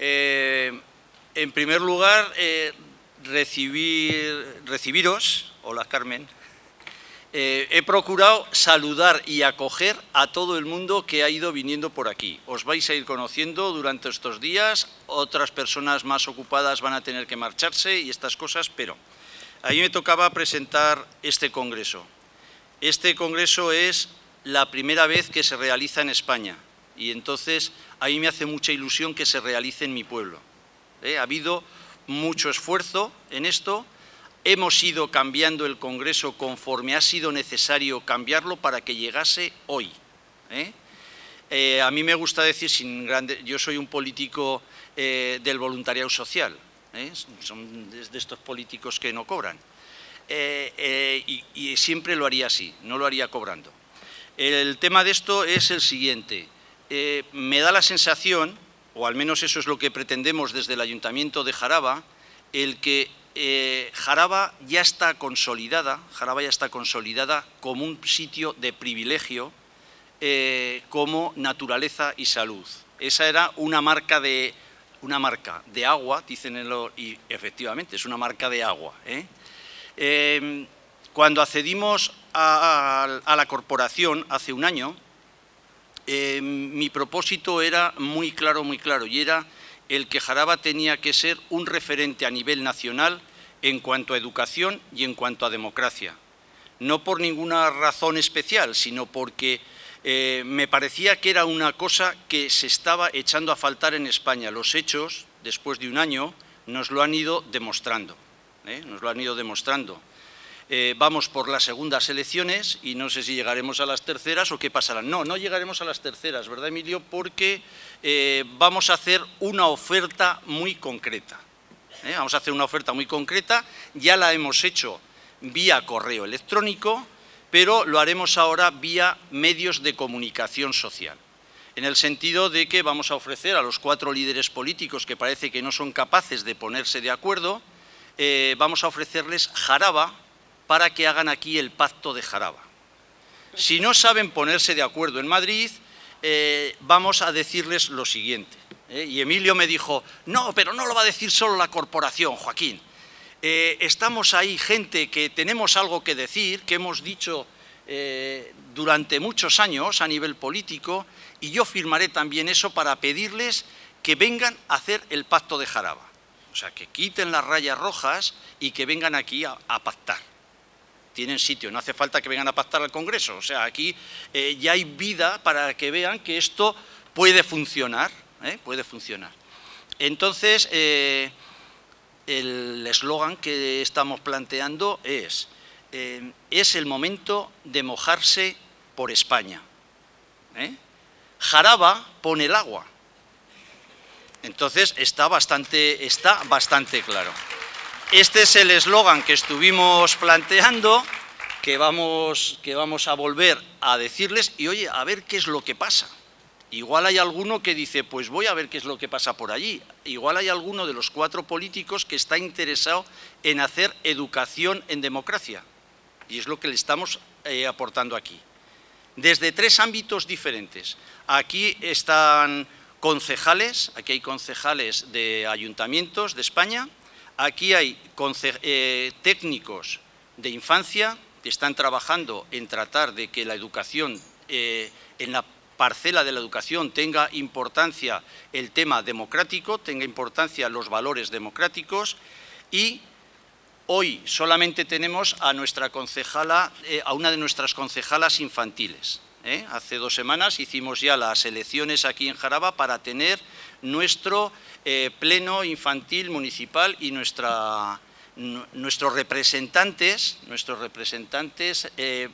En primer lugar, recibiros, hola Carmen, he procurado saludar y acoger a todo el mundo que ha ido viniendo por aquí. Os vais a ir conociendo durante estos días, otras personas más ocupadas van a tener que marcharse y estas cosas, pero a mí me tocaba presentar este congreso. Este congreso es la primera vez que se realiza en España y entonces a mí me hace mucha ilusión que se realice en mi pueblo. Ha habido mucho esfuerzo en esto, hemos ido cambiando el Congreso conforme ha sido necesario cambiarlo para que llegase hoy. A mí me gusta decir, yo soy un político del voluntariado social, son de estos políticos que no cobran, y siempre lo haría así, no lo haría cobrando. El tema de esto es el siguiente, me da la sensación, o al menos eso es lo que pretendemos desde el Ayuntamiento de Jaraba, el que Jaraba ya está consolidada como un sitio de privilegio, como naturaleza y salud. Esa era una marca de agua, dicen y efectivamente es una marca de agua. Cuando accedimos a la corporación hace un año, mi propósito era muy claro, y era el que Jaraba tenía que ser un referente a nivel nacional en cuanto a educación y en cuanto a democracia. No por ninguna razón especial, sino porque me parecía que era una cosa que se estaba echando a faltar en España. Los hechos, después de un año, nos lo han ido demostrando. Vamos por las segundas elecciones y no sé si llegaremos a las terceras o qué pasará. No llegaremos a las terceras, ¿verdad, Emilio? Porque vamos a hacer una oferta muy concreta. Ya la hemos hecho vía correo electrónico, pero lo haremos ahora vía medios de comunicación social. En el sentido de que vamos a ofrecer a los 4 líderes políticos que parece que no son capaces de ponerse de acuerdo, vamos a ofrecerles Jaraba, para que hagan aquí el pacto de Jaraba. Si no saben ponerse de acuerdo en Madrid, vamos a decirles lo siguiente. Y Emilio me dijo, no, pero no lo va a decir solo la corporación, Joaquín. Estamos ahí gente que tenemos algo que decir, que hemos dicho durante muchos años a nivel político, y yo firmaré también eso para pedirles que vengan a hacer el pacto de Jaraba. O sea, que quiten las rayas rojas y que vengan aquí a pactar. Tienen sitio, no hace falta que vengan a pactar al Congreso. O sea, aquí ya hay vida para que vean que esto puede funcionar. Entonces, el eslogan que estamos planteando es el momento de mojarse por España. Jaraba pone el agua. Entonces, está bastante claro. Este es el eslogan que estuvimos planteando, que vamos a volver a decirles y, oye, a ver qué es lo que pasa. Igual hay alguno que dice, pues voy a ver qué es lo que pasa por allí. Igual hay alguno de los 4 políticos que está interesado en hacer educación en democracia. Y es lo que le estamos aportando aquí. Desde 3 ámbitos diferentes. Aquí están concejales, aquí hay concejales de ayuntamientos de España. Aquí hay técnicos de infancia que están trabajando en tratar de que la educación, en la parcela de la educación, tenga importancia el tema democrático, tenga importancia los valores democráticos, y hoy solamente tenemos a nuestra concejala, a una de nuestras concejalas infantiles. Hace 2 semanas hicimos ya las elecciones aquí en Jaraba para tener nuestro pleno infantil municipal y nuestros representantes,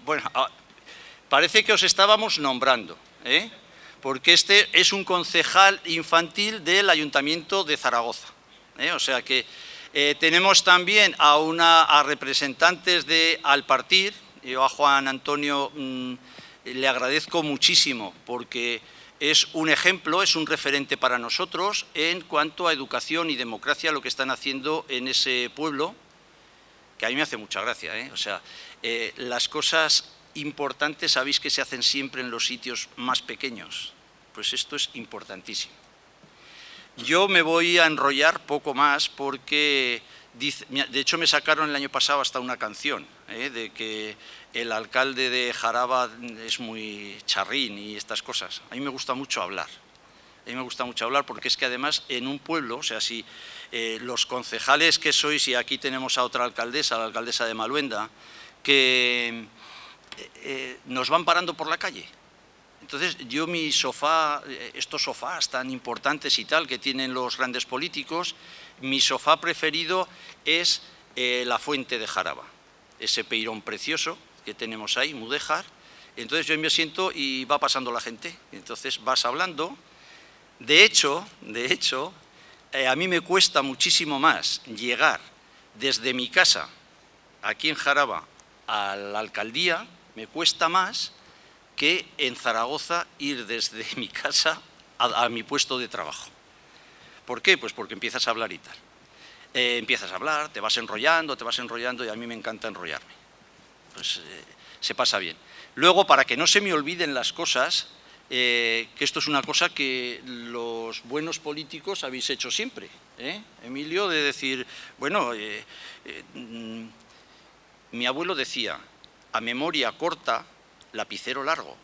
bueno, parece que os estábamos nombrando, porque este es un concejal infantil del Ayuntamiento de Zaragoza. O sea que tenemos también a representantes de Alpartir. Yo a Juan Antonio le agradezco muchísimo porque es un ejemplo, es un referente para nosotros en cuanto a educación y democracia, lo que están haciendo en ese pueblo, que a mí me hace mucha gracia. O sea, las cosas importantes sabéis que se hacen siempre en los sitios más pequeños, pues esto es importantísimo. Yo me voy a enrollar poco más porque, de hecho, me sacaron el año pasado hasta una canción, de que el alcalde de Jaraba es muy charrín y estas cosas. A mí me gusta mucho hablar. A mí me gusta mucho hablar porque es que además en un pueblo, o sea, si los concejales que sois, y aquí tenemos a otra alcaldesa, la alcaldesa de Maluenda, que nos van parando por la calle. Entonces, yo mi sofá, estos sofás tan importantes y tal que tienen los grandes políticos, mi sofá preferido es la Fuente de Jaraba, ese peirón precioso que tenemos ahí, mudéjar. Entonces yo me siento y va pasando la gente, entonces vas hablando. De hecho, a mí me cuesta muchísimo más llegar desde mi casa, aquí en Jaraba, a la alcaldía, me cuesta más que en Zaragoza ir desde mi casa a mi puesto de trabajo. ¿Por qué? Pues porque empiezas a hablar y tal. Empiezas a hablar, te vas enrollando y a mí me encanta enrollarme. Pues se pasa bien. Luego, para que no se me olviden las cosas, que esto es una cosa que los buenos políticos habéis hecho siempre, Emilio, de decir, bueno, mi abuelo decía, a memoria corta, lapicero largo.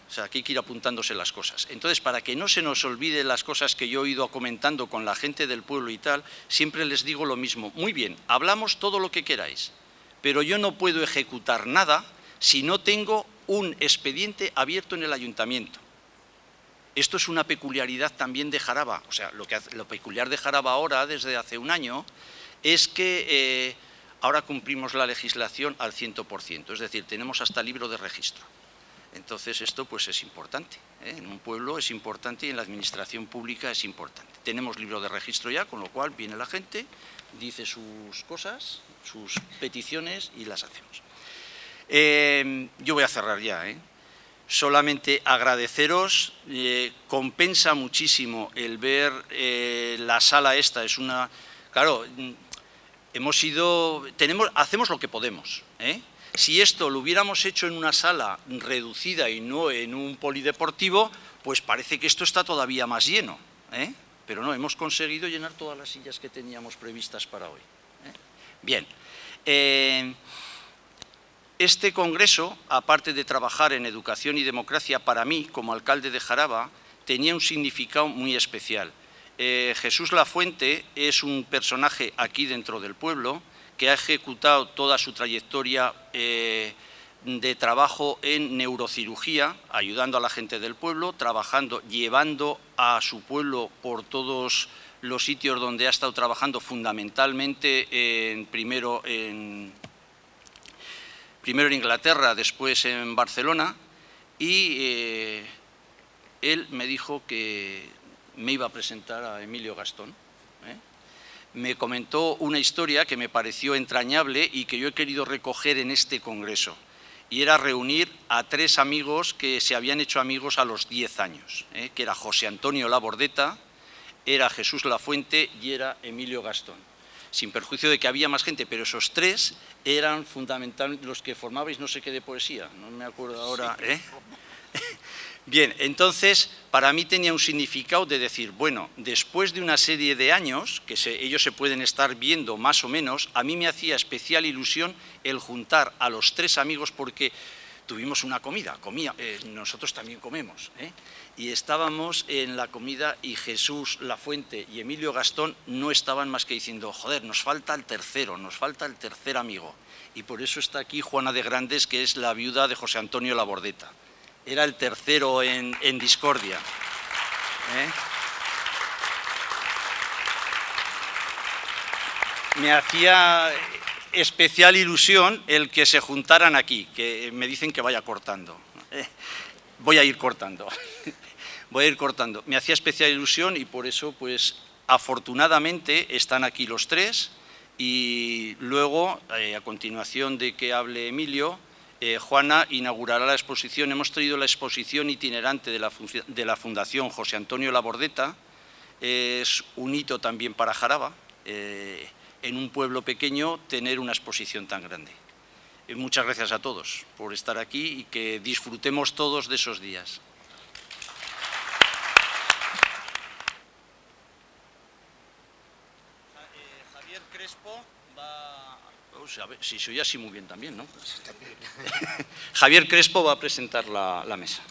O sea, aquí hay que ir apuntándose las cosas. Entonces, para que no se nos olviden las cosas que yo he ido comentando con la gente del pueblo y tal, siempre les digo lo mismo. Muy bien, hablamos todo lo que queráis, pero yo no puedo ejecutar nada si no tengo un expediente abierto en el ayuntamiento. Esto es una peculiaridad también de Jaraba. O sea, lo peculiar de Jaraba ahora, desde hace un año, es que ahora cumplimos la legislación al 100%, es decir, tenemos hasta libro de registro. Entonces esto pues es importante, en un pueblo es importante y en la administración pública es importante. Tenemos libro de registro ya, con lo cual viene la gente, dice sus cosas, sus peticiones y las hacemos. Yo voy a cerrar ya, Solamente agradeceros, compensa muchísimo el ver la sala esta, es una... Claro, hacemos lo que podemos, Si esto lo hubiéramos hecho en una sala reducida y no en un polideportivo, pues parece que esto está todavía más lleno, Pero no, hemos conseguido llenar todas las sillas que teníamos previstas para hoy. Bien. Este congreso, aparte de trabajar en educación y democracia, para mí, como alcalde de Jaraba, tenía un significado muy especial. Jesús Lafuente es un personaje aquí dentro del pueblo que ha ejecutado toda su trayectoria de trabajo en neurocirugía, ayudando a la gente del pueblo, trabajando, llevando a su pueblo por todos los sitios donde ha estado trabajando, fundamentalmente primero en Inglaterra, después en Barcelona, y él me dijo que me iba a presentar a Emilio Gastón. Me comentó una historia que me pareció entrañable y que yo he querido recoger en este congreso, y era reunir a 3 amigos que se habían hecho amigos a los 10 años, que era José Antonio Labordeta, era Jesús Lafuente y era Emilio Gastón. Sin perjuicio de que había más gente, pero esos 3 eran fundamentalmente los que formabais no sé qué de poesía, no me acuerdo ahora, Bien, entonces, para mí tenía un significado de decir, bueno, después de una serie de años, que ellos se pueden estar viendo más o menos, a mí me hacía especial ilusión el juntar a los 3 amigos porque tuvimos una comida, nosotros también comemos, y estábamos en la comida y Jesús Lafuente y Emilio Gastón no estaban más que diciendo, joder, nos falta el tercer amigo, y por eso está aquí Juana de Grandes, que es la viuda de José Antonio Labordeta. Era el tercero en discordia. Me hacía especial ilusión el que se juntaran aquí, que me dicen que vaya cortando. Voy a ir cortando. Me hacía especial ilusión y por eso, pues, afortunadamente están aquí los 3 y luego, a continuación de que hable Emilio, Juana inaugurará la exposición. Hemos traído la exposición itinerante de la Fundación José Antonio Labordeta. Es un hito también para Jaraba, en un pueblo pequeño, tener una exposición tan grande. Muchas gracias a todos por estar aquí y que disfrutemos todos de esos días. pues a ver, si se oye así muy bien también, ¿no? Javier Crespo va a presentar la mesa.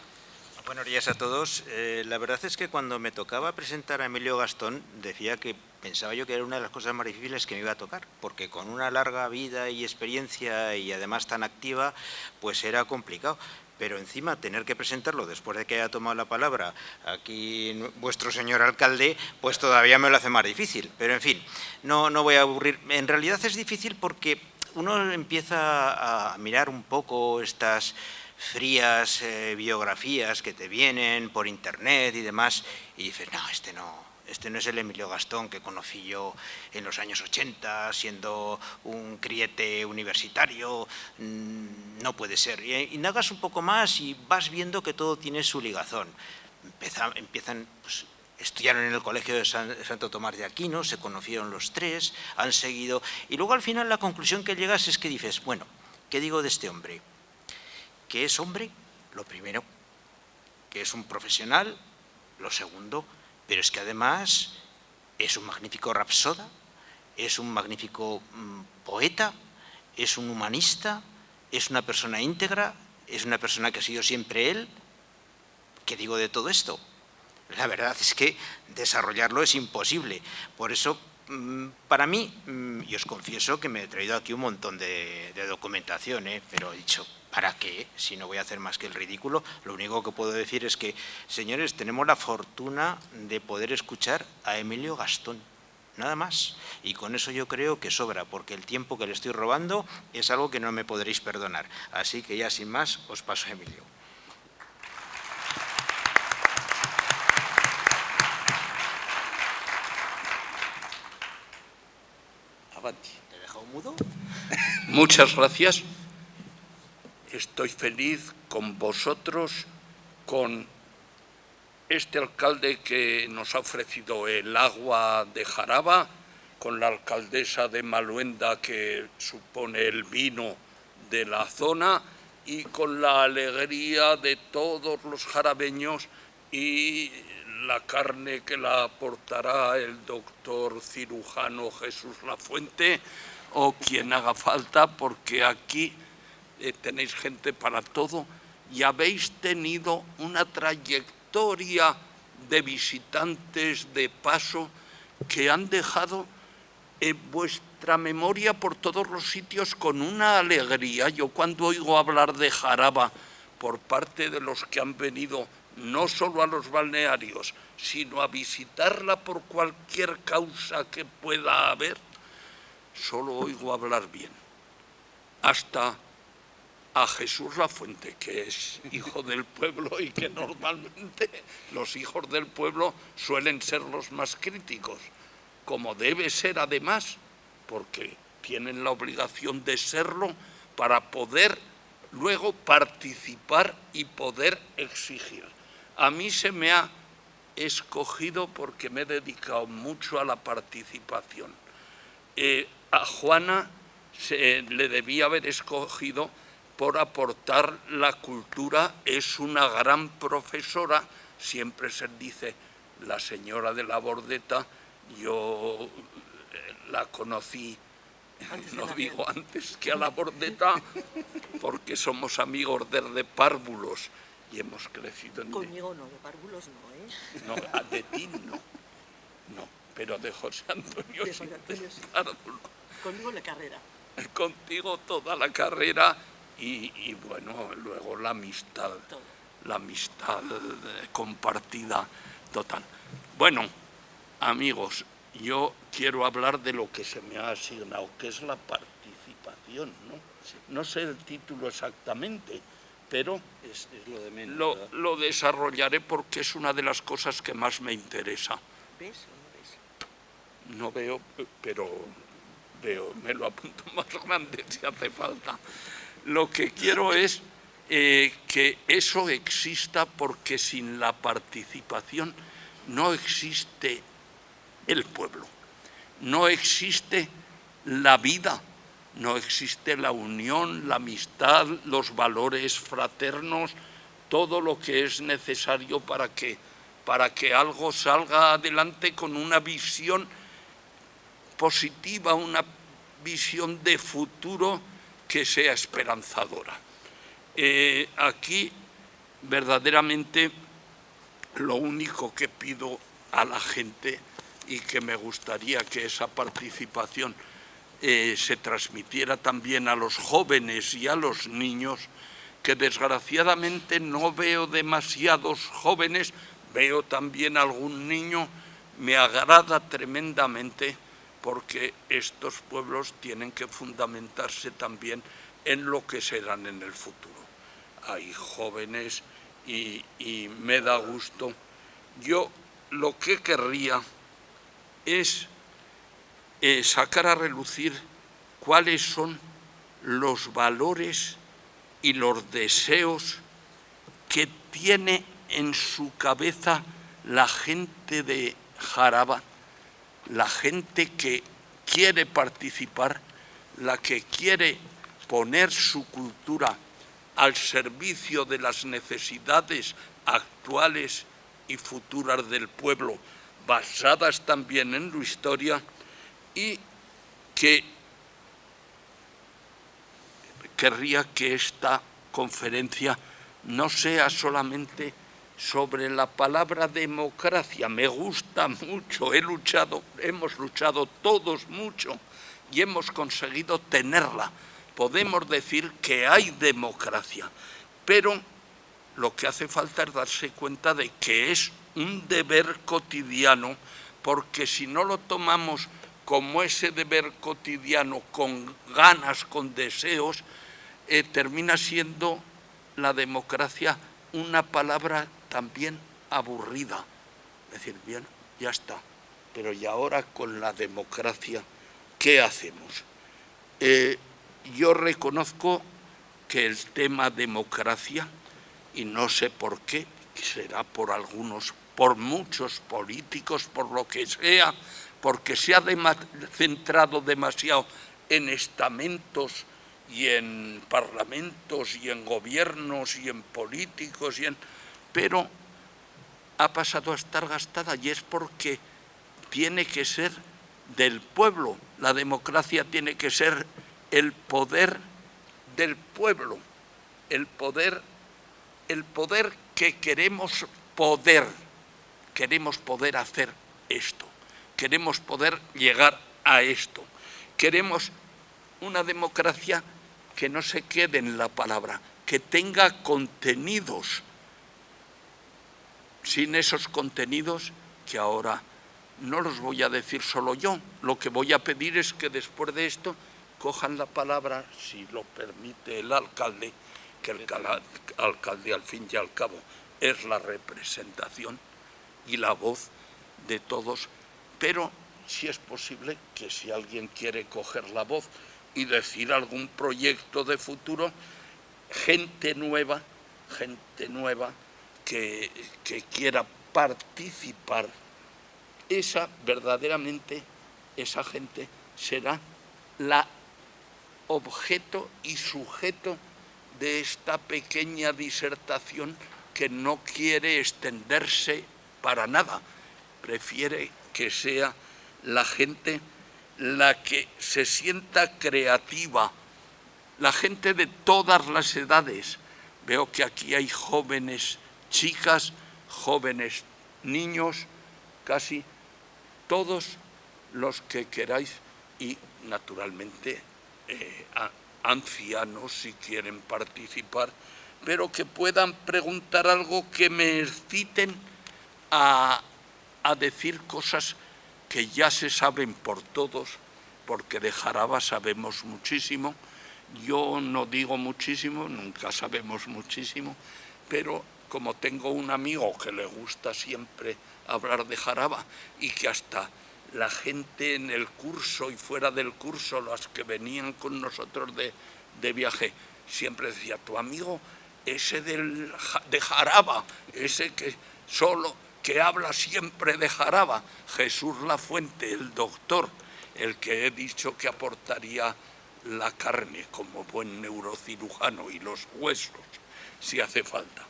Buenos días a todos. La verdad es que cuando me tocaba presentar a Emilio Gastón, decía que pensaba yo que era una de las cosas más difíciles que me iba a tocar, porque con una larga vida y experiencia y además tan activa, pues era complicado. Pero encima tener que presentarlo después de que haya tomado la palabra aquí vuestro señor alcalde, pues todavía me lo hace más difícil. Pero en fin, no voy a aburrir. En realidad es difícil porque uno empieza a mirar un poco estas frías biografías que te vienen por internet y demás, y dices, no, este no es el Emilio Gastón que conocí yo en los años 80, siendo un criete universitario, no puede ser. Y indagas un poco más y vas viendo que todo tiene su ligazón. Empiezan, pues, estudiaron en el colegio de Santo Tomás de Aquino, se conocieron los tres, han seguido, y luego al final la conclusión que llegas es que dices, bueno, ¿qué digo de este hombre? Que es hombre, lo primero, que es un profesional, lo segundo, pero es que además es un magnífico rapsoda, es un magnífico poeta, es un humanista, es una persona íntegra, es una persona que ha sido siempre él. ¿Qué digo de todo esto? La verdad es que desarrollarlo es imposible. Por eso, para mí, y os confieso que me he traído aquí un montón de documentación, pero he dicho, ¿para qué? Si no voy a hacer más que el ridículo. Lo único que puedo decir es que, señores, tenemos la fortuna de poder escuchar a Emilio Gastón, nada más. Y con eso yo creo que sobra, porque el tiempo que le estoy robando es algo que no me podréis perdonar. Así que ya sin más, os paso a Emilio. ¿Te he dejado mudo? Muchas gracias. Estoy feliz con vosotros, con este alcalde que nos ha ofrecido el agua de Jaraba, con la alcaldesa de Maluenda que supone el vino de la zona y con la alegría de todos los jarabeños y la carne que la aportará el doctor cirujano Jesús Lafuente o quien haga falta, porque aquí tenéis gente para todo y habéis tenido una trayectoria de visitantes de paso que han dejado vuestra memoria por todos los sitios con una alegría. Yo cuando oigo hablar de Jaraba por parte de los que han venido no solo a los balnearios, sino a visitarla por cualquier causa que pueda haber, solo oigo hablar bien. Hasta a Jesús Lafuente, que es hijo del pueblo y que normalmente los hijos del pueblo suelen ser los más críticos, como debe ser además, porque tienen la obligación de serlo para poder luego participar y poder exigir. A mí se me ha escogido porque me he dedicado mucho a la participación. A Juana le debía haber escogido por aportar la cultura, es una gran profesora, siempre se dice la señora de la Bordeta, yo la conocí, no digo antes que a la Bordeta, porque somos amigos de párvulos y hemos crecido en... Conmigo no, de párvulos no, ¿eh? No, de ti no, pero de José Antonio de sí, Antonio sí. párvulo. Conmigo la carrera. Contigo toda la carrera y bueno, luego la amistad compartida total. Bueno, amigos, yo quiero hablar de lo que se me ha asignado, que es la participación, ¿no? Sí. No sé el título exactamente, pero es lo de menos, lo desarrollaré porque es una de las cosas que más me interesa. ¿Ves o no ves? No veo, pero veo, me lo apunto más grande si hace falta. Lo que quiero es que eso exista, porque sin la participación no existe el pueblo, no existe la vida, no existe la unión, la amistad, los valores fraternos, todo lo que es necesario para que algo salga adelante con una visión positiva, una visión de futuro que sea esperanzadora. Aquí verdaderamente lo único que pido a la gente, y que me gustaría que esa participación se transmitiera también a los jóvenes y a los niños, que desgraciadamente no veo demasiados jóvenes, veo también algún niño, me agrada tremendamente, porque estos pueblos tienen que fundamentarse también en lo que serán en el futuro. Hay jóvenes y me da gusto. Yo lo que querría es sacar a relucir cuáles son los valores y los deseos que tiene en su cabeza la gente de Jaraba, la gente que quiere participar, la que quiere poner su cultura al servicio de las necesidades actuales y futuras del pueblo, basadas también en la historia, y que querría que esta conferencia no sea solamente sobre la palabra democracia. Me gusta mucho, hemos luchado todos mucho y hemos conseguido tenerla. Podemos decir que hay democracia, pero lo que hace falta es darse cuenta de que es un deber cotidiano, porque si no lo tomamos como ese deber cotidiano, con ganas, con deseos, termina siendo la democracia una palabra también aburrida. Es decir, bien, ya está, pero ¿y ahora con la democracia qué hacemos? Yo reconozco que el tema democracia, y no sé por qué, será por algunos, por muchos políticos, por lo que sea, porque se ha centrado demasiado en estamentos y en parlamentos y en gobiernos y en políticos, pero ha pasado a estar gastada, y es porque tiene que ser del pueblo. La democracia tiene que ser el poder del pueblo, el poder que queremos poder hacer esto, queremos poder llegar a esto, queremos una democracia que no se quede en la palabra, que tenga contenidos. Sin esos contenidos, que ahora no los voy a decir solo yo, lo que voy a pedir es que después de esto cojan la palabra, si lo permite el alcalde, que el alcalde al fin y al cabo es la representación y la voz de todos, pero si es posible que si alguien quiere coger la voz y decir algún proyecto de futuro, gente nueva que quiera participar, verdaderamente esa gente será la objeto y sujeto de esta pequeña disertación, que no quiere extenderse para nada, prefiere que sea la gente la que se sienta creativa, la gente de todas las edades. Veo que aquí hay jóvenes chicas, jóvenes niños, casi todos los que queráis, y naturalmente ancianos si quieren participar, pero que puedan preguntar algo que me exciten a decir cosas que ya se saben por todos, porque de Jaraba sabemos muchísimo. Yo no digo muchísimo, nunca sabemos muchísimo, pero como tengo un amigo que le gusta siempre hablar de Jaraba, y que hasta la gente en el curso y fuera del curso, las que venían con nosotros de viaje, siempre decía: tu amigo ese de Jaraba, ese que habla siempre de Jaraba, Jesús Lafuente, el doctor, el que he dicho que aportaría la carne como buen neurocirujano y los huesos, si hace falta.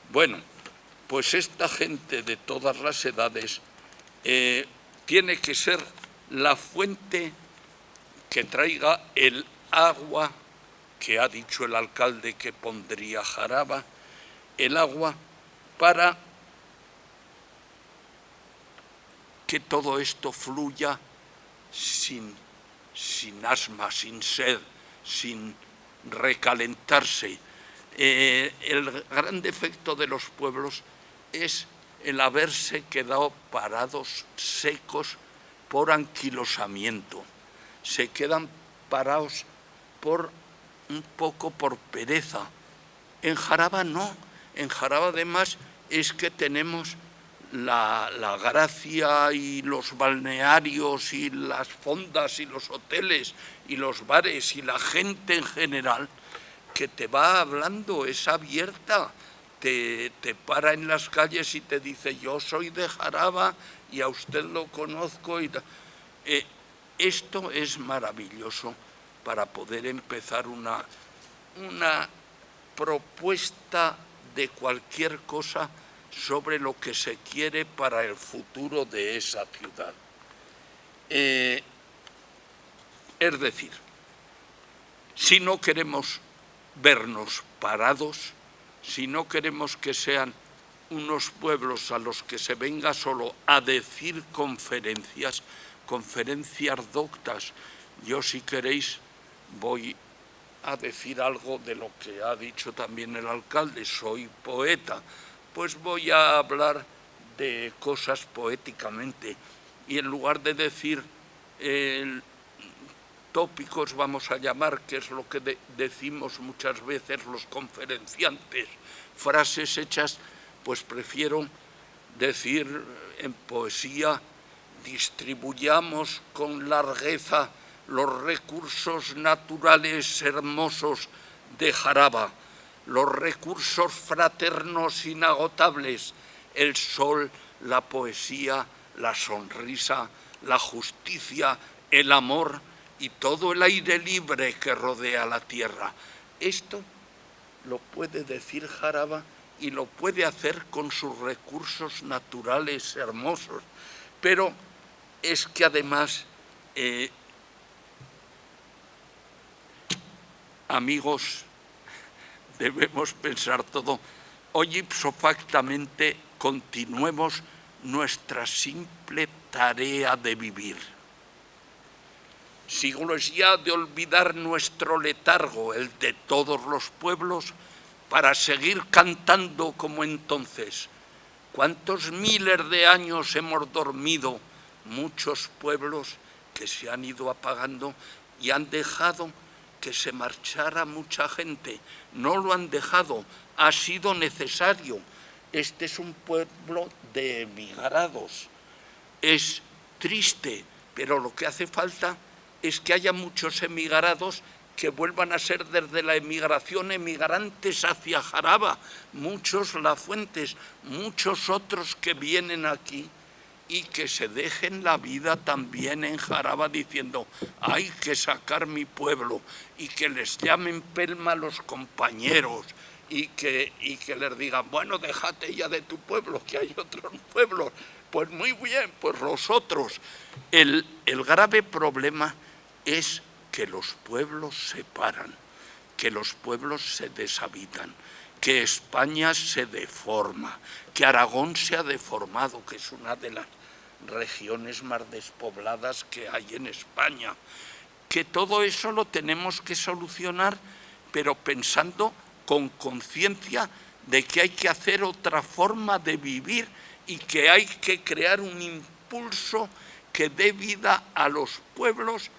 Bueno, pues esta gente de todas las edades tiene que ser la fuente que traiga el agua que ha dicho el alcalde que pondría Jaraba, el agua para que todo esto fluya sin asma, sin sed, sin recalentarse. El gran defecto de los pueblos es el haberse quedado parados, secos, por anquilosamiento. Se quedan parados un poco por pereza. En Jaraba no. En Jaraba además es que tenemos la gracia y los balnearios y las fondas y los hoteles y los bares y la gente en general que te va hablando, es abierta, te para en las calles y te dice yo soy de Jaraba y a usted lo conozco. Esto es maravilloso para poder empezar una propuesta de cualquier cosa sobre lo que se quiere para el futuro de esa ciudad. Es decir, si no queremos vernos parados, si no queremos que sean unos pueblos a los que se venga solo a decir conferencias doctas, yo si queréis voy a decir algo de lo que ha dicho también el alcalde, soy poeta, pues voy a hablar de cosas poéticamente y en lugar de decir tópicos, vamos a llamar, que es lo que decimos muchas veces los conferenciantes, frases hechas, pues prefiero decir en poesía, distribuyamos con largueza los recursos naturales hermosos de Jaraba, los recursos fraternos inagotables, el sol, la poesía, la sonrisa, la justicia, el amor y todo el aire libre que rodea la tierra. Esto lo puede decir Jaraba y lo puede hacer con sus recursos naturales hermosos, pero es que además, amigos, debemos pensar todo. Hoy ipso factamente continuemos nuestra simple tarea de vivir. Siglos ya de olvidar nuestro letargo, el de todos los pueblos, para seguir cantando como entonces. ¿Cuántos miles de años hemos dormido muchos pueblos que se han ido apagando y han dejado que se marchara mucha gente? No lo han dejado, ha sido necesario. Este es un pueblo de emigrados. Es triste, pero lo que hace falta es que haya muchos emigrados que vuelvan a ser desde la emigración emigrantes hacia Jaraba, muchos lafuentes, muchos otros que vienen aquí y que se dejen la vida también en Jaraba diciendo hay que sacar mi pueblo y que les llamen Pelma los compañeros y que les digan bueno, déjate ya de tu pueblo que hay otros pueblos. Pues muy bien, pues los otros. El grave problema es que los pueblos se paran, que los pueblos se deshabitan, que España se deforma, que Aragón se ha deformado, que es una de las regiones más despobladas que hay en España, que todo eso lo tenemos que solucionar, pero pensando con conciencia de que hay que hacer otra forma de vivir y que hay que crear un impulso que dé vida a los pueblos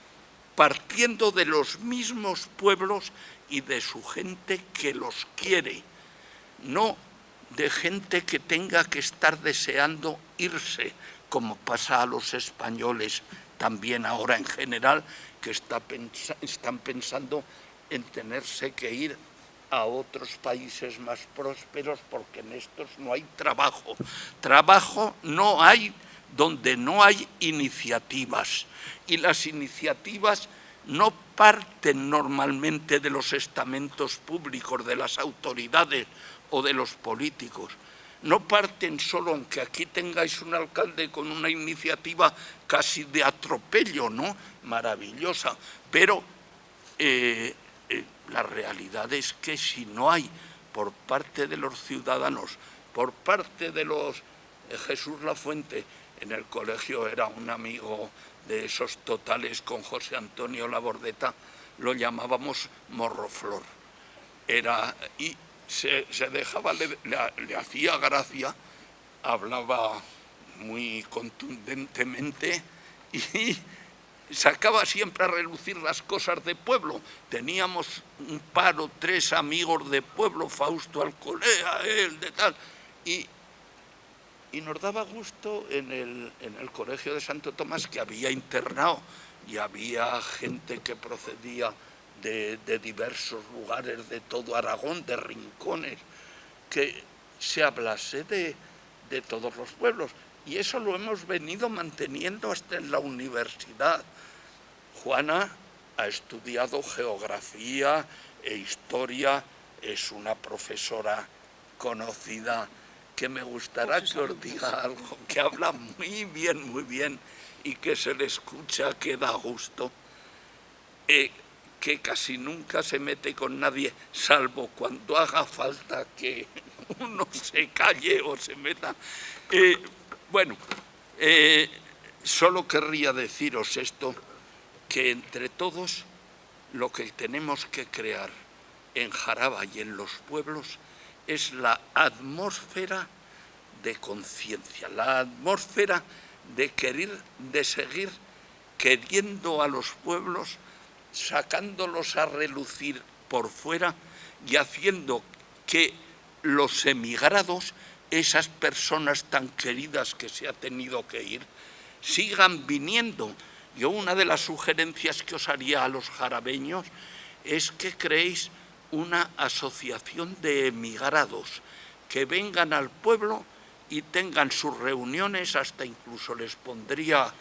partiendo de los mismos pueblos y de su gente que los quiere, no de gente que tenga que estar deseando irse, como pasa a los españoles también ahora en general, que están pensando en tenerse que ir a otros países más prósperos porque en estos no hay trabajo. Trabajo no hay donde no hay iniciativas, y las iniciativas no parten normalmente de los estamentos públicos, de las autoridades o de los políticos. no parten solo, aunque aquí tengáis un alcalde con una iniciativa casi de atropello, ¿no? Maravillosa, pero la realidad es que si no hay por parte de los ciudadanos, por parte de los... Jesús Lafuente en el colegio era un amigo de esos totales con José Antonio Labordeta, lo llamábamos morroflor. Y se dejaba, le hacía gracia, hablaba muy contundentemente y sacaba siempre a relucir las cosas de pueblo. Teníamos un par o tres amigos de pueblo, Fausto Alcolea, él, de tal, y nos daba gusto en el colegio de Santo Tomás, que había internado y había gente que procedía de diversos lugares de todo Aragón, de rincones, que se hablase de todos los pueblos. Y eso lo hemos venido manteniendo hasta en la universidad. Juana ha estudiado geografía e historia, es una profesora conocida que me gustará que os diga algo, que habla muy bien, y que se le escucha, que da gusto, que casi nunca se mete con nadie, salvo cuando haga falta que uno se calle o se meta. Solo querría deciros esto, que entre todos lo que tenemos que crear en Jaraba y en los pueblos es la atmósfera de conciencia, la atmósfera de seguir queriendo a los pueblos, sacándolos a relucir por fuera y haciendo que los emigrados, esas personas tan queridas que se ha tenido que ir, sigan viniendo. Yo una de las sugerencias que os haría a los jarabeños es que creéis una asociación de emigrados que vengan al pueblo y tengan sus reuniones, hasta incluso les pondría,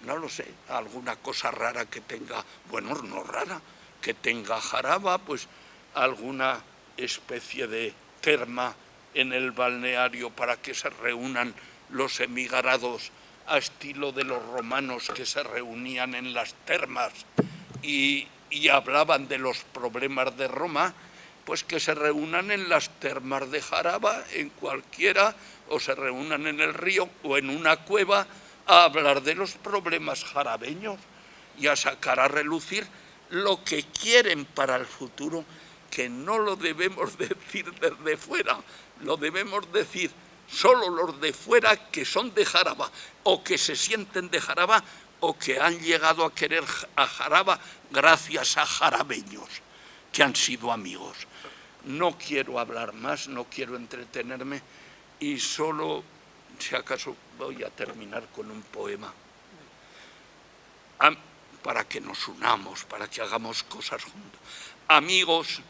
no lo sé, alguna cosa rara que tenga, bueno, no rara, que tenga Jaraba, pues alguna especie de terma en el balneario para que se reúnan los emigrados a estilo de los romanos que se reunían en las termas y hablaban de los problemas de Roma, pues que se reúnan en las termas de Jaraba, en cualquiera, o se reúnan en el río o en una cueva a hablar de los problemas jarabeños y a sacar a relucir lo que quieren para el futuro, que no lo debemos decir desde fuera, lo debemos decir solo los de fuera que son de Jaraba o que se sienten de Jaraba o que han llegado a querer a Jaraba gracias a jarabeños que han sido amigos. No quiero hablar más, no quiero entretenerme y solo, si acaso, voy a terminar con un poema para que nos unamos, para que hagamos cosas juntos. Amigos,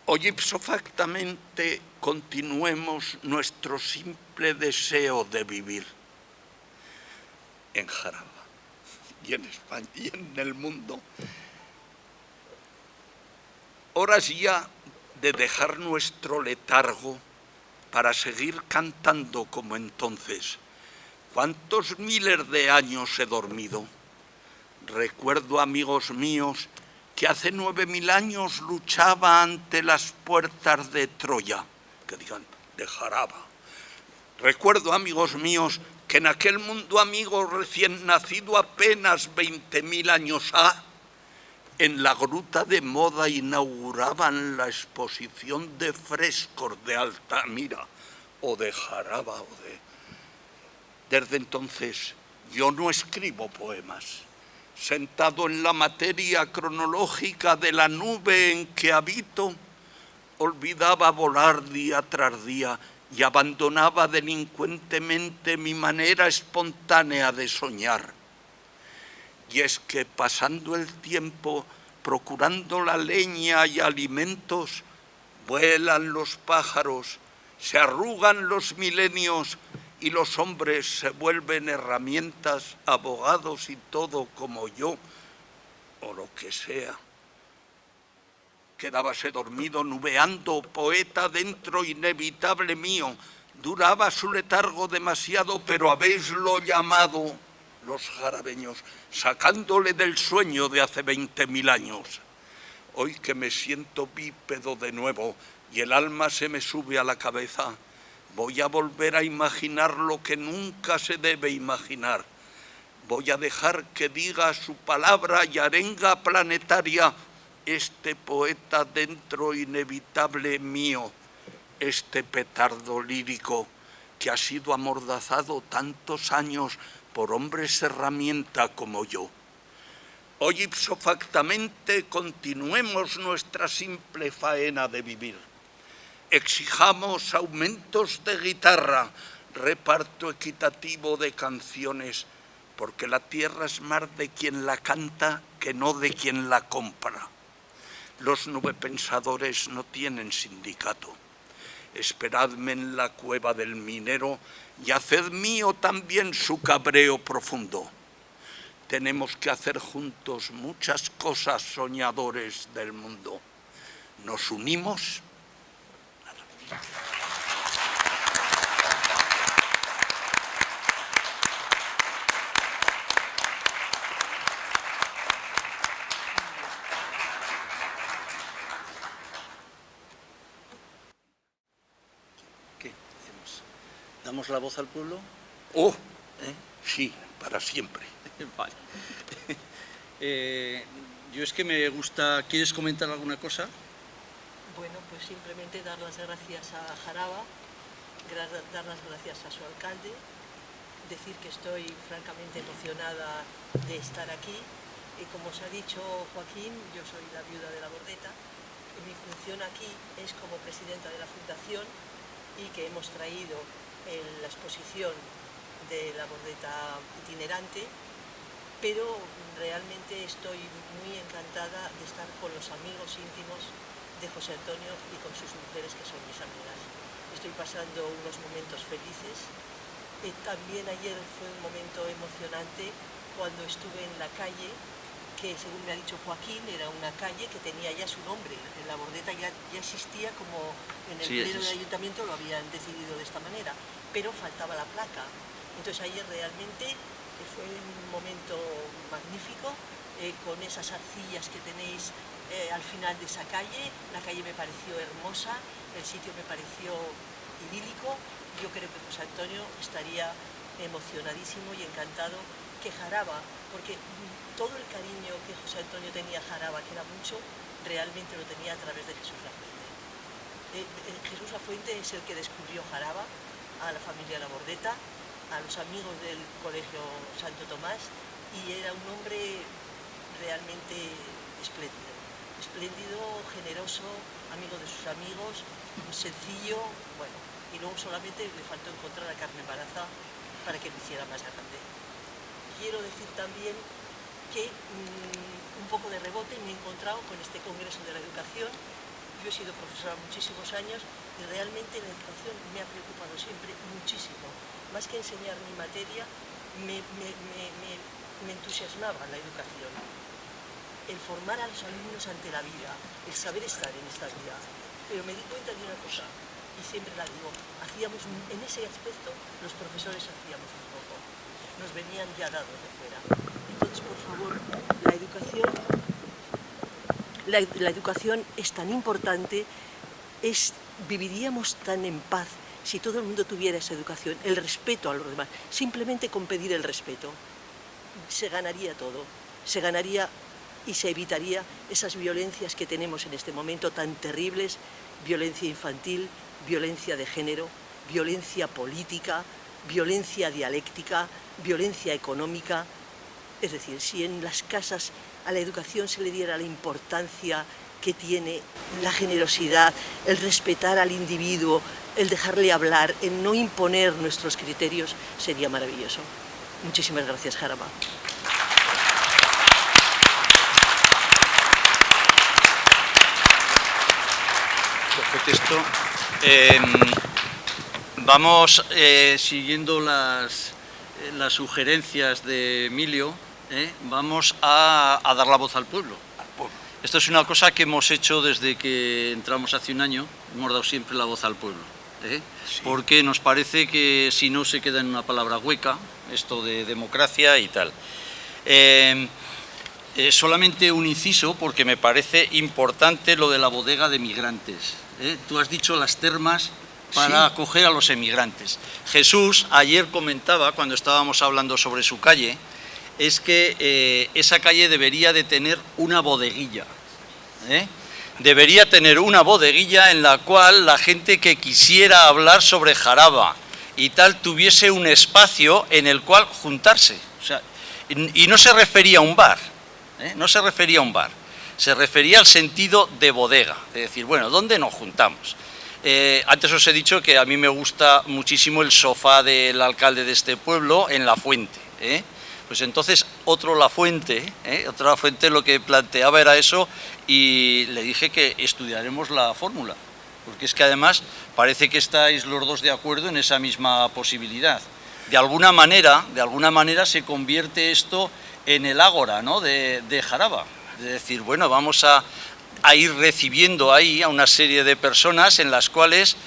hoy ipso factamente continuemos nuestro simple deseo de vivir en Jaraba y en España y en el mundo. Horas ya de dejar nuestro letargo para seguir cantando como entonces. ¿Cuántos miles de años he dormido? Recuerdo, amigos míos, que hace 9000 años luchaba ante las puertas de Troya, que digan, de Jaraba. Recuerdo, amigos míos, que en aquel mundo amigo recién nacido apenas 20.000 años en la gruta de Moda inauguraban la exposición de frescos de Altamira o de Jaraba. Desde entonces yo no escribo poemas. Sentado en la materia cronológica de la nube en que habito, olvidaba volar día tras día y abandonaba delincuentemente mi manera espontánea de soñar. Y es que pasando el tiempo, procurando la leña y alimentos, vuelan los pájaros, se arrugan los milenios y los hombres se vuelven herramientas, abogados y todo como yo, o lo que sea. quedábase dormido nubeando, poeta dentro inevitable mío. Duraba su letargo demasiado, pero habéislo llamado los jarabeños, sacándole del sueño de hace 20.000 años. Hoy que me siento bípedo de nuevo y el alma se me sube a la cabeza, voy a volver a imaginar lo que nunca se debe imaginar. Voy a dejar que diga su palabra y arenga planetaria este poeta dentro inevitable mío, este petardo lírico que ha sido amordazado tantos años por hombres herramienta como yo. Hoy ipso factamente continuemos nuestra simple faena de vivir. Exijamos aumentos de guitarra, reparto equitativo de canciones, porque la tierra es más de quien la canta que no de quien la compra. Los nubepensadores no tienen sindicato. Esperadme en la cueva del minero y haced mío también su cabreo profundo. Tenemos que hacer juntos muchas cosas, soñadores del mundo. ¿Nos unimos? ¿Qué hacemos? ¿Damos la voz al pueblo? Oh, sí, para siempre. Vale. Yo es que me gusta... ¿Quieres comentar alguna cosa? Bueno, pues simplemente dar las gracias a Jaraba, dar las gracias a su alcalde, decir que estoy francamente emocionada de estar aquí. Y como os ha dicho Joaquín, yo soy la viuda de la Bordeta. Y mi función aquí es como presidenta de la fundación y que hemos traído la exposición de la Bordeta itinerante, pero realmente estoy muy encantada de estar con los amigos íntimos de José Antonio y con sus mujeres, que son mis amigas. Estoy pasando unos momentos felices. También ayer fue un momento emocionante cuando estuve en la calle, que según me ha dicho Joaquín, era una calle que tenía ya su nombre. En la Bordeta ya existía, como en el pleno del ayuntamiento lo habían decidido de esta manera, pero faltaba la placa. Entonces ayer realmente fue un momento magnífico, con esas arcillas que tenéis al final de esa calle. La calle me pareció hermosa, el sitio me pareció idílico. Yo creo que José Antonio estaría emocionadísimo y encantado que Jaraba, porque todo el cariño que José Antonio tenía a Jaraba, que era mucho, realmente lo tenía a través de Jesús Lafuente. Jesús Lafuente es el que descubrió Jaraba a la familia La Bordeta, a los amigos del Colegio Santo Tomás, y era un hombre realmente espléndido, generoso, amigo de sus amigos, sencillo, bueno, y luego solamente le faltó encontrar a Carmen Baraza para que lo hiciera más grande. Quiero decir también que un poco de rebote me he encontrado con este Congreso de la Educación. Yo he sido profesora muchísimos años y realmente la educación me ha preocupado siempre muchísimo. Más que enseñar mi materia, me entusiasmaba la educación. El formar a los alumnos ante la vida, el saber estar en esta vida. Pero me di cuenta de una cosa, y siempre la digo, en ese aspecto los profesores hacíamos un poco. Nos venían ya dados de fuera. Entonces, por favor, la educación es tan importante, viviríamos tan en paz si todo el mundo tuviera esa educación, el respeto a los demás. Simplemente con pedir el respeto se ganaría todo, se ganaría y se evitaría esas violencias que tenemos en este momento tan terribles: violencia infantil, violencia de género, violencia política, violencia dialéctica, violencia económica. Es decir, si en las casas a la educación se le diera la importancia que tiene, la generosidad, el respetar al individuo, el dejarle hablar, el no imponer nuestros criterios, sería maravilloso. Muchísimas gracias, Jaraba. Texto. Vamos siguiendo las sugerencias de Emilio, vamos a dar la voz al pueblo. Esto es una cosa que hemos hecho desde que entramos hace un año, hemos dado siempre la voz al pueblo, ¿eh? Sí. Porque nos parece que si no se queda en una palabra hueca, esto de democracia y tal. Solamente un inciso, porque me parece importante lo de la bodega de migrantes, ¿eh? Tú has dicho las termas para acoger a los emigrantes. Jesús ayer comentaba, cuando estábamos hablando sobre su calle, es que esa calle debería de tener una bodeguilla, ¿eh? Debería tener una bodeguilla en la cual la gente que quisiera hablar sobre Jaraba y tal tuviese un espacio en el cual juntarse. O sea, y no se refería a un bar, ¿eh? No se refería a un bar, se refería al sentido de bodega, de decir, bueno, ¿dónde nos juntamos? Antes os he dicho que a mí me gusta muchísimo el sofá del alcalde de este pueblo en La Fuente, ¿eh? Pues entonces otro La Fuente lo que planteaba era eso, y le dije que estudiaremos la fórmula, porque es que además parece que estáis los dos de acuerdo en esa misma posibilidad. De alguna manera se convierte esto en el ágora, ¿no?, de Jaraba, de decir, bueno, vamos a ir recibiendo ahí a una serie de personas en las cuales,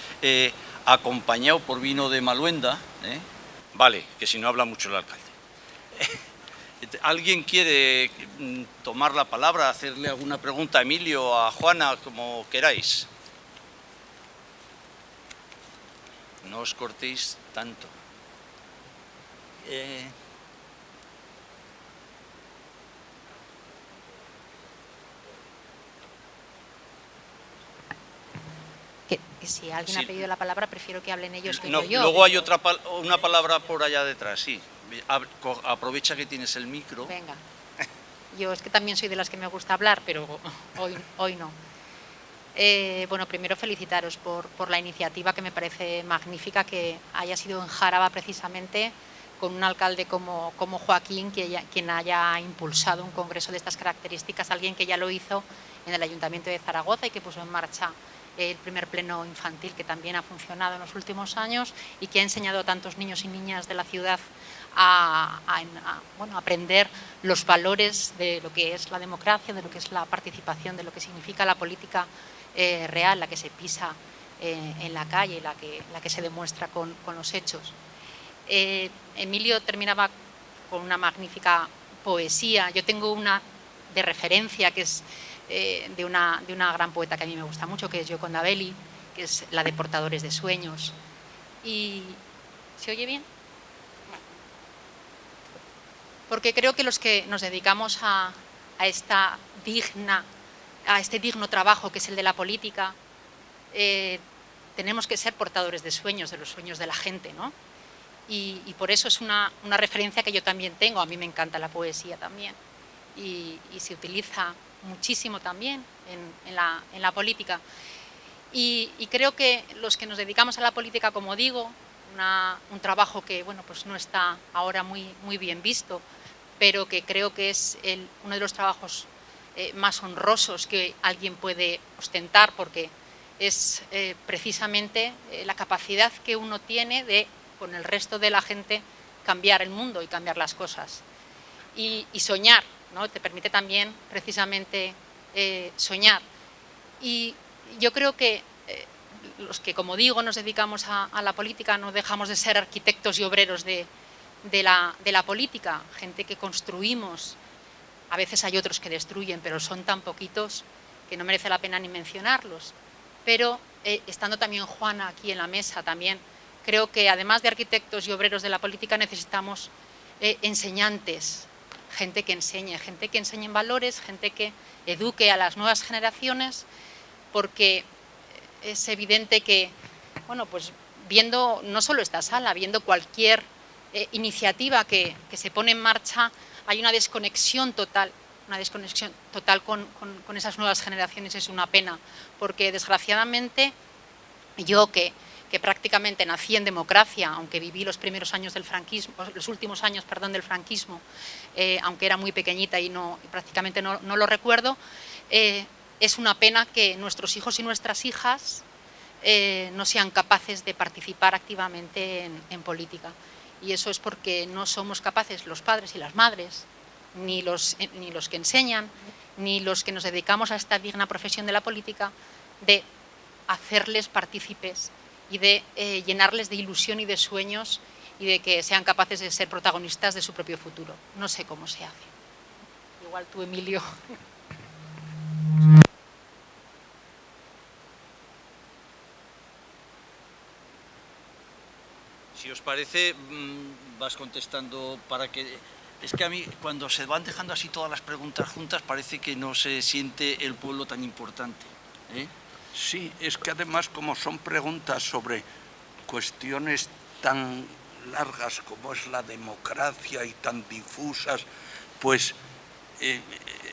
acompañado por vino de Maluenda, vale, que si no habla mucho el alcalde. ¿Alguien quiere tomar la palabra, hacerle alguna pregunta a Emilio, a Juana, como queráis? No os cortéis tanto. Que si alguien Sí. ha pedido la palabra, prefiero que hablen ellos que No, no yo. luego hay una palabra por allá detrás, sí. Aprovecha que tienes el micro. Venga. Yo es que también soy de las que me gusta hablar, pero hoy no. Bueno, primero felicitaros por la iniciativa, que me parece magnífica, que haya sido en Jaraba precisamente, con un alcalde como Joaquín, quien haya impulsado un congreso de estas características, alguien que ya lo hizo en el Ayuntamiento de Zaragoza y que puso en marcha el primer pleno infantil, que también ha funcionado en los últimos años y que ha enseñado a tantos niños y niñas de la ciudad a aprender los valores de lo que es la democracia, de lo que es la participación, de lo que significa la política real, la que se pisa en la calle, la que se demuestra con los hechos. Emilio terminaba con una magnífica poesía. Yo tengo una de referencia que es de una gran poeta que a mí me gusta mucho, que es Gioconda Belli, que es la de Portadores de Sueños. Y ¿se oye bien? Porque creo que los que nos dedicamos a este digno trabajo que es el de la política, tenemos que ser portadores de sueños, de los sueños de la gente, ¿no? Y por eso es una referencia que yo también tengo. A mí me encanta la poesía también y se utiliza muchísimo también en la política. Y creo que los que nos dedicamos a la política, como digo, un trabajo que pues no está ahora muy bien visto, pero que creo que es uno de los trabajos más honrosos que alguien puede ostentar, porque es precisamente la capacidad que uno tiene de, con el resto de la gente, cambiar el mundo y cambiar las cosas. Y soñar, ¿no? Te permite también precisamente soñar. Y yo creo que los que, como digo, nos dedicamos a la política, no dejamos de ser arquitectos y obreros de la política, gente que construimos. A veces hay otros que destruyen, pero son tan poquitos que no merece la pena ni mencionarlos. Pero estando también Juana aquí en la mesa, también creo que además de arquitectos y obreros de la política necesitamos enseñantes, gente que enseñe valores, gente que eduque a las nuevas generaciones, porque es evidente que, pues viendo no solo esta sala, viendo cualquier iniciativa que se pone en marcha, hay una desconexión total con esas nuevas generaciones. Es una pena, porque desgraciadamente yo que prácticamente nací en democracia, aunque viví los primeros años del franquismo, los últimos años, perdón, del franquismo, aunque era muy pequeñita y prácticamente no lo recuerdo, es una pena que nuestros hijos y nuestras hijas no sean capaces de participar activamente en política. Y eso es porque no somos capaces, los padres y las madres, ni los que enseñan, ni los que nos dedicamos a esta digna profesión de la política, de hacerles partícipes y de llenarles de ilusión y de sueños y de que sean capaces de ser protagonistas de su propio futuro. No sé cómo se hace. Igual tú, Emilio. Si os parece, vas contestando para que... Es que a mí, cuando se van dejando así todas las preguntas juntas, parece que no se siente el pueblo tan importante, ¿eh? Sí, es que además, como son preguntas sobre cuestiones tan largas como es la democracia y tan difusas, pues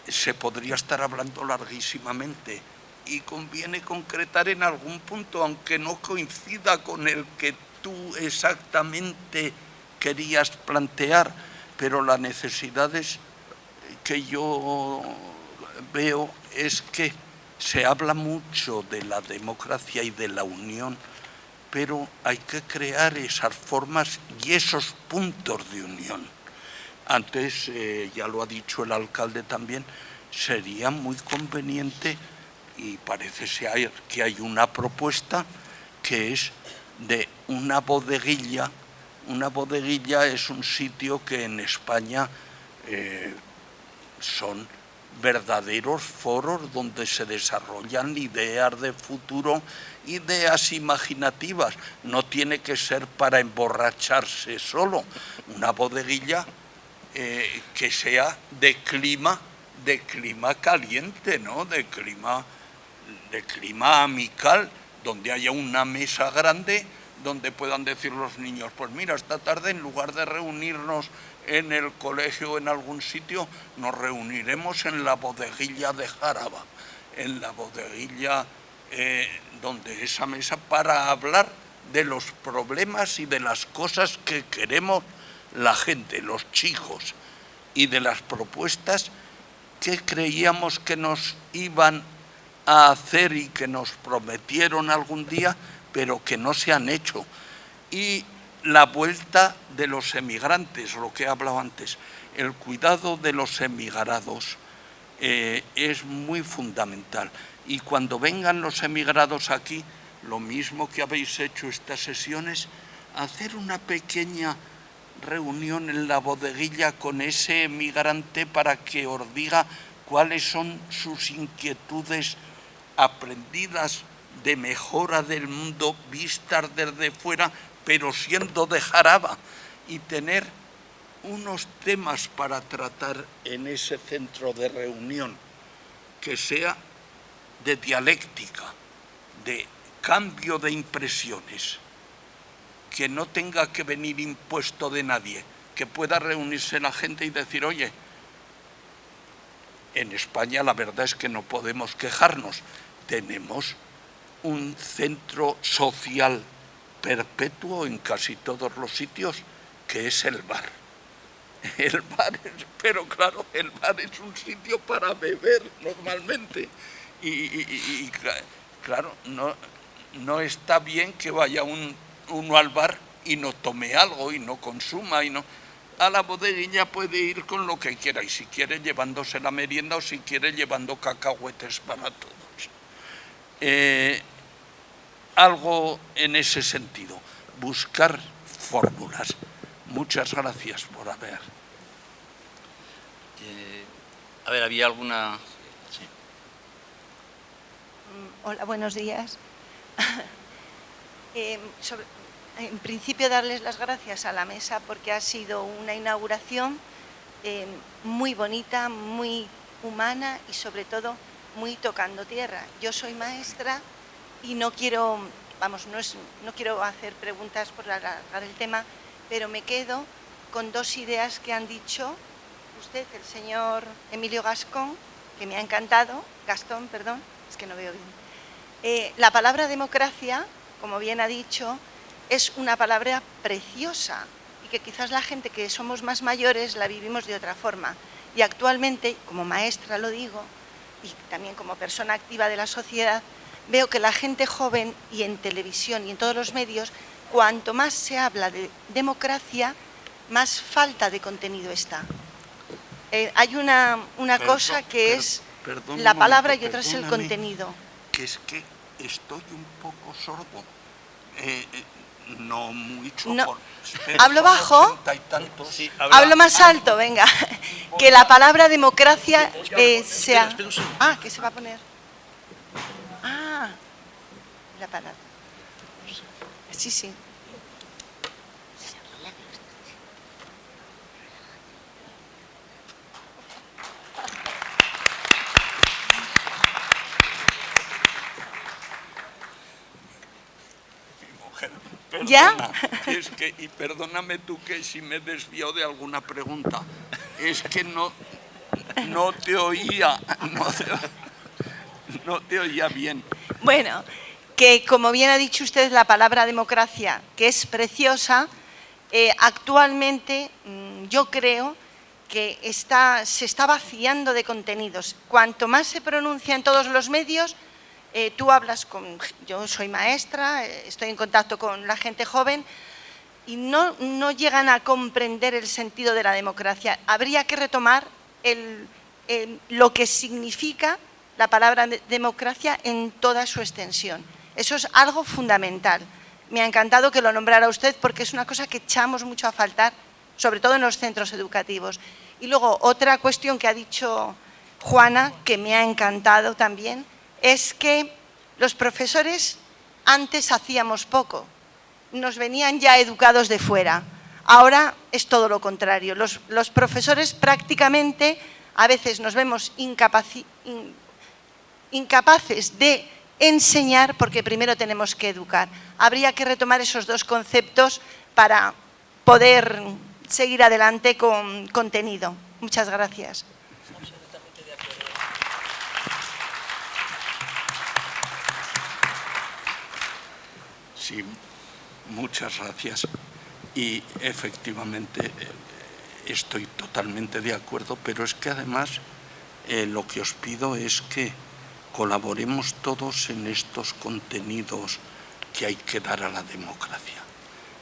se podría estar hablando larguísimamente y conviene concretar en algún punto, aunque no coincida con el que tú exactamente querías plantear, pero la necesidad que yo veo es que se habla mucho de la democracia y de la unión, pero hay que crear esas formas y esos puntos de unión. Antes, ya lo ha dicho el alcalde también, sería muy conveniente, y parece ser que hay una propuesta, que es de una bodeguilla. Una bodeguilla es un sitio que en España son verdaderos foros donde se desarrollan ideas de futuro, ideas imaginativas. No tiene que ser para emborracharse solo. Una bodeguilla que sea de clima caliente, ¿no? De clima amical, donde haya una mesa grande donde puedan decir los niños, pues mira, esta tarde en lugar de reunirnos en el colegio o en algún sitio, nos reuniremos en la bodeguilla de Jaraba, en la bodeguilla donde esa mesa, para hablar de los problemas y de las cosas que queremos la gente, los chicos, y de las propuestas que creíamos que nos iban a hacer y que nos prometieron algún día, pero que no se han hecho. Y la vuelta de los emigrantes, lo que he hablado antes, el cuidado de los emigrados es muy fundamental. Y cuando vengan los emigrados aquí, lo mismo que habéis hecho estas sesiones, hacer una pequeña reunión en la bodeguilla con ese emigrante para que os diga cuáles son sus inquietudes aprendidas de mejora del mundo, vistas desde fuera, pero siendo de Jaraba, y tener unos temas para tratar en ese centro de reunión que sea de dialéctica, de cambio de impresiones, que no tenga que venir impuesto de nadie, que pueda reunirse la gente y decir, oye, en España la verdad es que no podemos quejarnos, tenemos un centro social perpetuo en casi todos los sitios, que es el bar. El bar, pero claro, el bar es un sitio para beber normalmente. Y claro, no está bien que vaya uno al bar y no tome algo y no consuma. A la bodeguilla puede ir con lo que quiera, y si quiere llevándose la merienda o si quiere llevando cacahuetes para todos. Algo en ese sentido, buscar fórmulas. Muchas gracias por haber. A ver, ¿había alguna...? Sí. Hola, buenos días. En principio, darles las gracias a la mesa porque ha sido una inauguración muy bonita, muy humana y sobre todo muy tocando tierra. Yo soy maestra y no quiero hacer preguntas por alargar el tema, pero me quedo con dos ideas que han dicho usted, el señor Emilio Gastón, que me ha encantado. Gastón, perdón, es que no veo bien. La palabra democracia, como bien ha dicho, es una palabra preciosa y que quizás la gente que somos más mayores la vivimos de otra forma. Y actualmente, como maestra lo digo, y también como persona activa de la sociedad, veo que la gente joven y en televisión y en todos los medios, cuanto más se habla de democracia, más falta de contenido está. Hay una cosa que es Perdón, la un palabra momento, y otra es el perdóname, contenido. Que es que estoy un poco sordo. No mucho. No. Pero ¿Hablo son bajo? 80 y tantos. Sí, Hablo más alto, venga. Que la palabra democracia sea... espera un segundo. Ah, ¿qué se va a poner? Ah, la palabra. Sí, sí. Perdona, ¿Ya? Es que, y perdóname tú que si me desvió de alguna pregunta, es que no te oía, no te oía bien. Bueno, que como bien ha dicho usted, la palabra democracia, que es preciosa, actualmente yo creo que se está vaciando de contenidos. Cuanto más se pronuncia en todos los medios, tú hablas con... Yo soy maestra, estoy en contacto con la gente joven y no llegan a comprender el sentido de la democracia. Habría que retomar lo que significa la palabra democracia en toda su extensión. Eso es algo fundamental. Me ha encantado que lo nombrara usted porque es una cosa que echamos mucho a faltar, sobre todo en los centros educativos. Y luego otra cuestión que ha dicho Juana, que me ha encantado también, es que los profesores antes hacíamos poco, nos venían ya educados de fuera. Ahora es todo lo contrario. Los profesores prácticamente a veces nos vemos incapaces de enseñar porque primero tenemos que educar. Habría que retomar esos dos conceptos para poder seguir adelante con contenido. Muchas gracias. Sí, muchas gracias. Y efectivamente estoy totalmente de acuerdo, pero es que además lo que os pido es que colaboremos todos en estos contenidos que hay que dar a la democracia.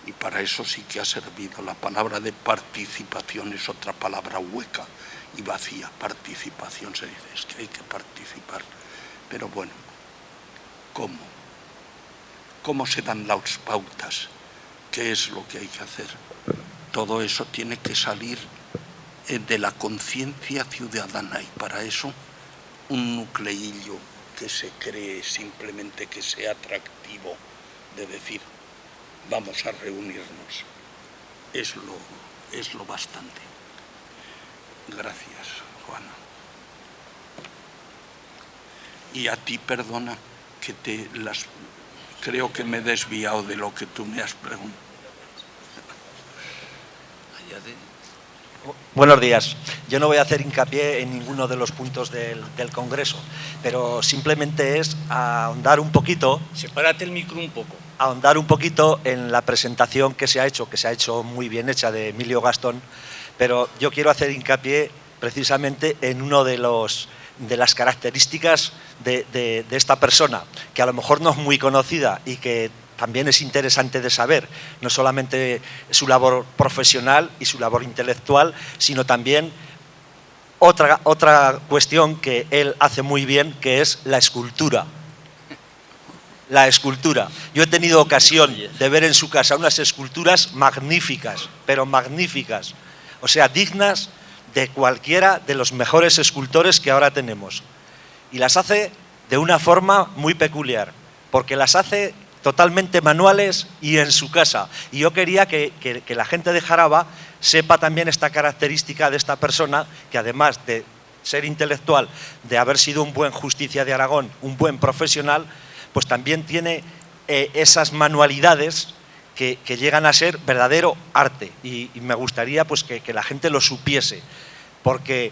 Y para eso sí que ha servido. La palabra de participación es otra palabra hueca y vacía. Participación se dice, es que hay que participar. Pero bueno, ¿cómo? ¿Cómo se dan las pautas? ¿Qué es lo que hay que hacer? Todo eso tiene que salir de la conciencia ciudadana y para eso un nucleillo que se cree simplemente que sea atractivo de decir vamos a reunirnos es lo bastante. Gracias, Juana. Y a ti, perdona, que creo que me he desviado de lo que tú me has preguntado. Buenos días. Yo no voy a hacer hincapié en ninguno de los puntos del Congreso, pero simplemente es ahondar un poquito. Sepárate el micro un poco. Ahondar un poquito en la presentación que se ha hecho muy bien hecha de Emilio Gastón, pero yo quiero hacer hincapié precisamente en uno de las características de esta persona, que a lo mejor no es muy conocida y que también es interesante de saber, no solamente su labor profesional y su labor intelectual, sino también otra cuestión que él hace muy bien, que es la escultura. La escultura. Yo he tenido ocasión de ver en su casa unas esculturas magníficas, pero magníficas, o sea, dignas de cualquiera de los mejores escultores que ahora tenemos. Y las hace de una forma muy peculiar, porque las hace totalmente manuales y en su casa. Y yo quería que la gente de Jaraba sepa también esta característica de esta persona, que además de ser intelectual, de haber sido un buen justicia de Aragón, un buen profesional, pues también tiene esas manualidades que llegan a ser verdadero arte. Y me gustaría pues que la gente lo supiese, porque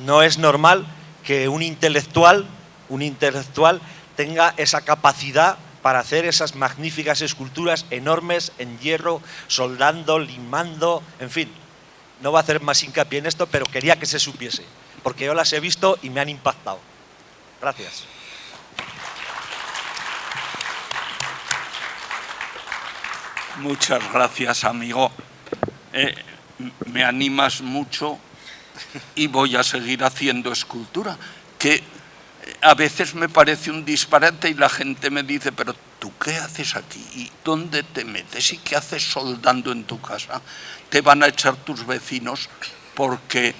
no es normal que un intelectual tenga esa capacidad para hacer esas magníficas esculturas enormes en hierro, soldando, limando, en fin. No voy a hacer más hincapié en esto, pero quería que se supiese, porque yo las he visto y me han impactado. Gracias. Muchas gracias, amigo. Me animas mucho y voy a seguir haciendo escultura, que a veces me parece un disparate y la gente me dice, pero ¿tú qué haces aquí? ¿Y dónde te metes? ¿Y qué haces soldando en tu casa? Te van a echar tus vecinos porque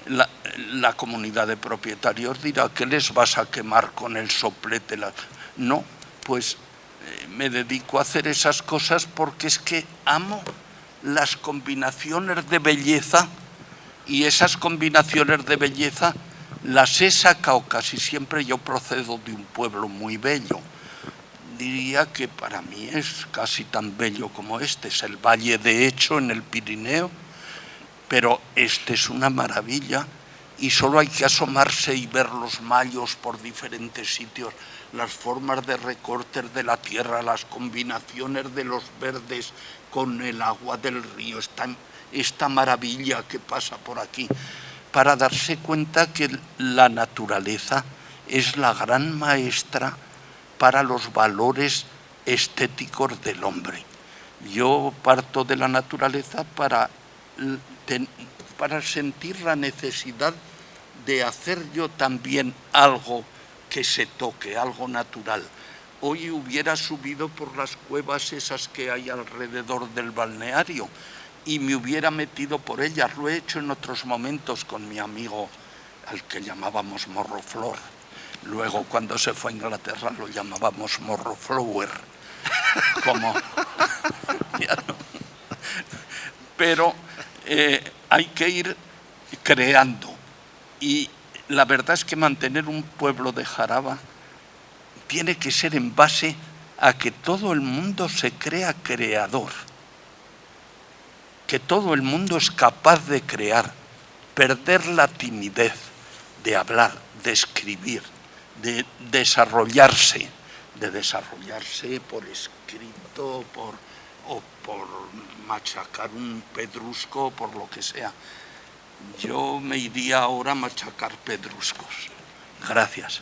la comunidad de propietarios dirá, ¿qué les vas a quemar con el soplete? No, pues me dedico a hacer esas cosas porque es que amo las combinaciones de belleza, y esas combinaciones de belleza las he sacado casi siempre. Yo procedo de un pueblo muy bello. Diría que para mí es casi tan bello como este, es el Valle de Hecho en el Pirineo, pero este es una maravilla y solo hay que asomarse y ver los mallos por diferentes sitios, las formas de recortes de la tierra, las combinaciones de los verdes con el agua del río, esta maravilla que pasa por aquí, para darse cuenta que la naturaleza es la gran maestra para los valores estéticos del hombre. Yo parto de la naturaleza para sentir la necesidad de hacer yo también algo que se toque, algo natural. Hoy hubiera subido por las cuevas esas que hay alrededor del balneario y me hubiera metido por ellas. Lo he hecho en otros momentos con mi amigo, al que llamábamos Morroflor. Luego, cuando se fue a Inglaterra, lo llamábamos Morroflower. Como... ya no. Pero hay que ir creando. Y la verdad es que mantener un pueblo de Jaraba tiene que ser en base a que todo el mundo se crea creador, que todo el mundo es capaz de crear, perder la timidez de hablar, de escribir, de desarrollarse por escrito, o por machacar un pedrusco, por lo que sea. Yo me iría ahora a machacar pedruscos. Gracias.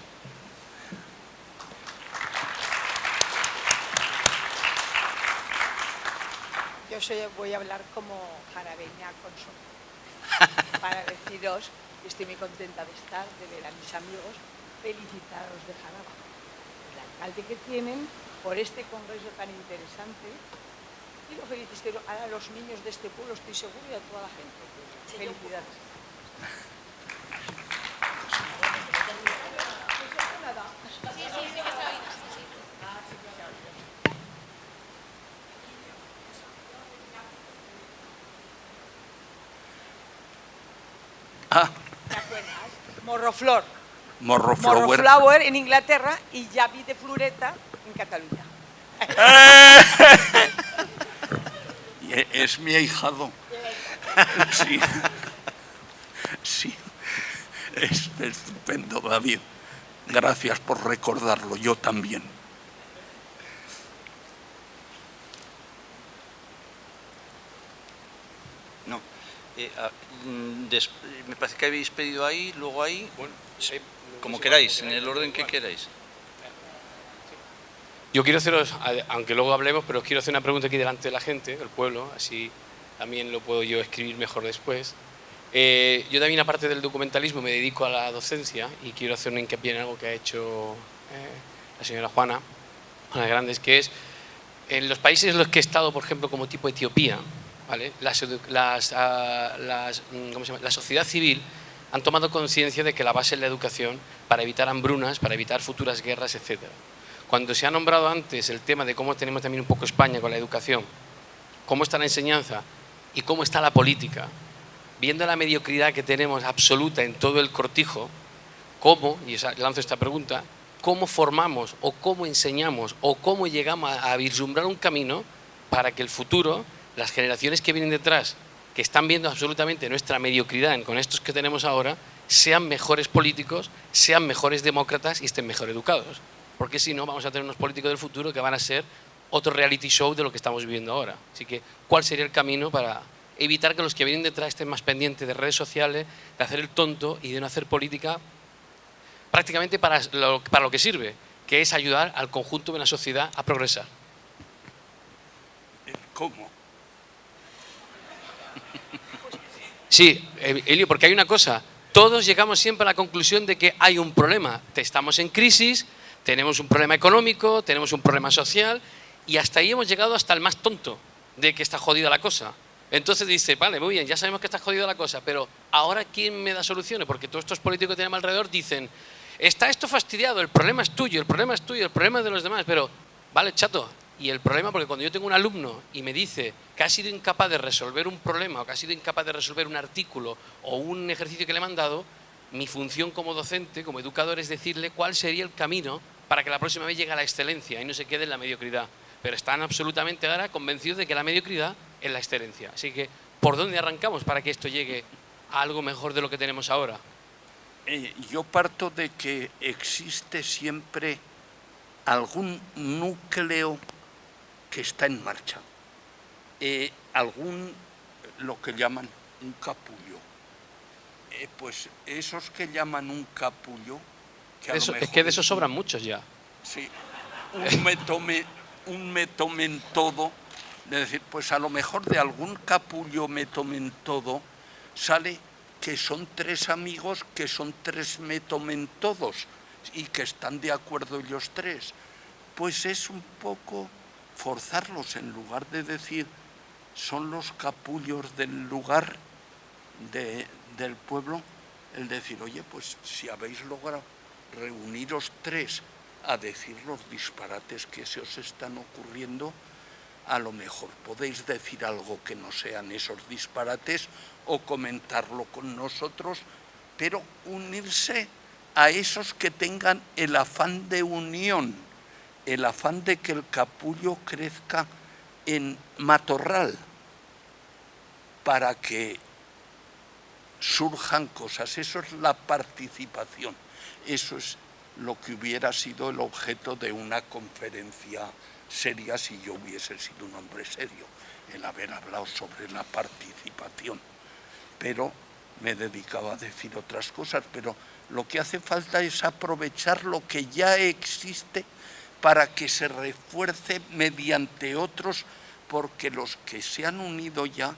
Voy a hablar como jarabeña consorte, para deciros que estoy muy contenta de estar, de ver a mis amigos, felicitaros de Jaraba, el alcalde que tienen, por este congreso tan interesante, y lo felicito a los niños de este pueblo, estoy seguro, y a toda la gente. Felicidades. ¿Te acuerdas? Morroflor. Morroflower en Inglaterra y Javi de Floreta en Cataluña. Es mi ahijado. Sí. Sí. Es estupendo, David. Gracias por recordarlo, yo también. No. Me parece que habéis pedido ahí, luego ahí. Bueno, como queráis, en el orden que queráis. Yo quiero haceros, aunque luego hablemos, pero os quiero hacer una pregunta aquí delante de la gente, del pueblo, así también lo puedo yo escribir mejor después. Yo también, aparte del documentalismo, me dedico a la docencia y quiero hacer un hincapié en algo que ha hecho la señora Juana Grandes, que es en los países en los que he estado, por ejemplo, como tipo Etiopía, ¿vale? La sociedad civil han tomado conciencia de que la base es la educación para evitar hambrunas, para evitar futuras guerras, etc. Cuando se ha nombrado antes el tema de cómo tenemos también un poco España con la educación, cómo está la enseñanza y cómo está la política, viendo la mediocridad que tenemos absoluta en todo el cortijo, ¿cómo, y lanzo esta pregunta, cómo formamos o cómo enseñamos o cómo llegamos a vislumbrar un camino para que el futuro, las generaciones que vienen detrás, que están viendo absolutamente nuestra mediocridad con estos que tenemos ahora, sean mejores políticos, sean mejores demócratas y estén mejor educados? Porque si no, vamos a tener unos políticos del futuro que van a ser otro reality show de lo que estamos viviendo ahora. Así que, ¿cuál sería el camino para evitar que los que vienen detrás estén más pendientes de redes sociales, de hacer el tonto y de no hacer política prácticamente para lo que sirve, que es ayudar al conjunto de la sociedad a progresar? ¿Cómo? Sí, Elio, porque hay una cosa. todos llegamos siempre a la conclusión de que hay un problema. Estamos en crisis, tenemos un problema económico, tenemos un problema social y hasta ahí hemos llegado hasta el más tonto de que está jodida la cosa. Entonces dice, vale, muy bien, ya sabemos que está jodida la cosa, pero ahora ¿quién me da soluciones? Porque todos estos políticos que tenemos alrededor dicen, está esto fastidiado, el problema es tuyo, el problema es tuyo, el problema es de los demás, pero vale, chato. Y el problema, porque cuando yo tengo un alumno y me dice que ha sido incapaz de resolver un problema o que ha sido incapaz de resolver un artículo o un ejercicio que le he mandado, mi función como docente, como educador, es decirle cuál sería el camino para que la próxima vez llegue a la excelencia y no se quede en la mediocridad. Pero están absolutamente ahora convencidos de que la mediocridad es la excelencia. Así que, ¿por dónde arrancamos para que esto llegue a algo mejor de lo que tenemos ahora? Yo parto de que existe siempre algún núcleo que está en marcha, lo que llaman un capullo. Pues esos que llaman un capullo, que Es que de eso sobran muchos ya. Sí, un me tomen todo, es decir, pues a lo mejor de algún capullo me tomen todo, sale que son tres amigos, que son tres me tomen todos y que están de acuerdo ellos tres. Pues es un poco forzarlos, en lugar de decir son los capullos del lugar, del pueblo, el decir, oye, pues si habéis logrado reuniros tres a decir los disparates que se os están ocurriendo, a lo mejor podéis decir algo que no sean esos disparates o comentarlo con nosotros, pero unirse a esos que tengan el afán de unión, el afán de que el capullo crezca en matorral, para que surjan cosas. Eso es la participación, eso es lo que hubiera sido el objeto de una conferencia seria si yo hubiese sido un hombre serio, el haber hablado sobre la participación. Pero me dedicaba a decir otras cosas, pero lo que hace falta es aprovechar lo que ya existe para que se refuerce mediante otros, porque los que se han unido ya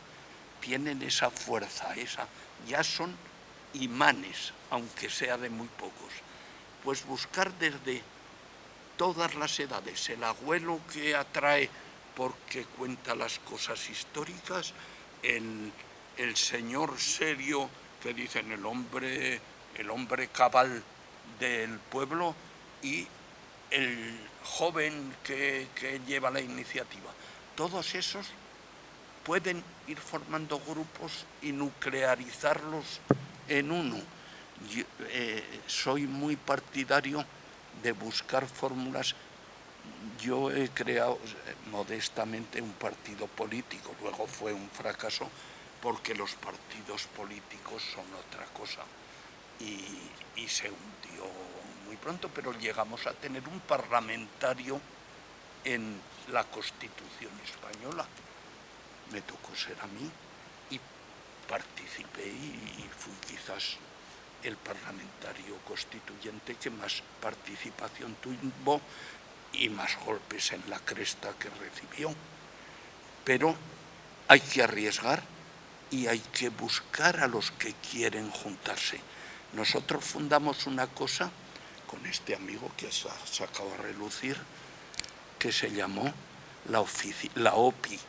tienen esa fuerza, ya son imanes, aunque sea de muy pocos. Pues buscar desde todas las edades, el abuelo que atrae porque cuenta las cosas históricas, el señor serio que dicen el hombre cabal del pueblo y el joven que lleva la iniciativa. Todos esos pueden ir formando grupos y nuclearizarlos en uno. Yo, soy muy partidario de buscar fórmulas. Yo he creado modestamente un partido político, luego fue un fracaso porque los partidos políticos son otra cosa y se hundió muy pronto, pero llegamos a tener un parlamentario en la Constitución española. Me tocó ser a mí y participé y fui quizás el parlamentario constituyente que más participación tuvo y más golpes en la cresta que recibió. Pero hay que arriesgar y hay que buscar a los que quieren juntarse. Nosotros fundamos una cosa con este amigo que se ha sacado a relucir, que se llamó la OPI,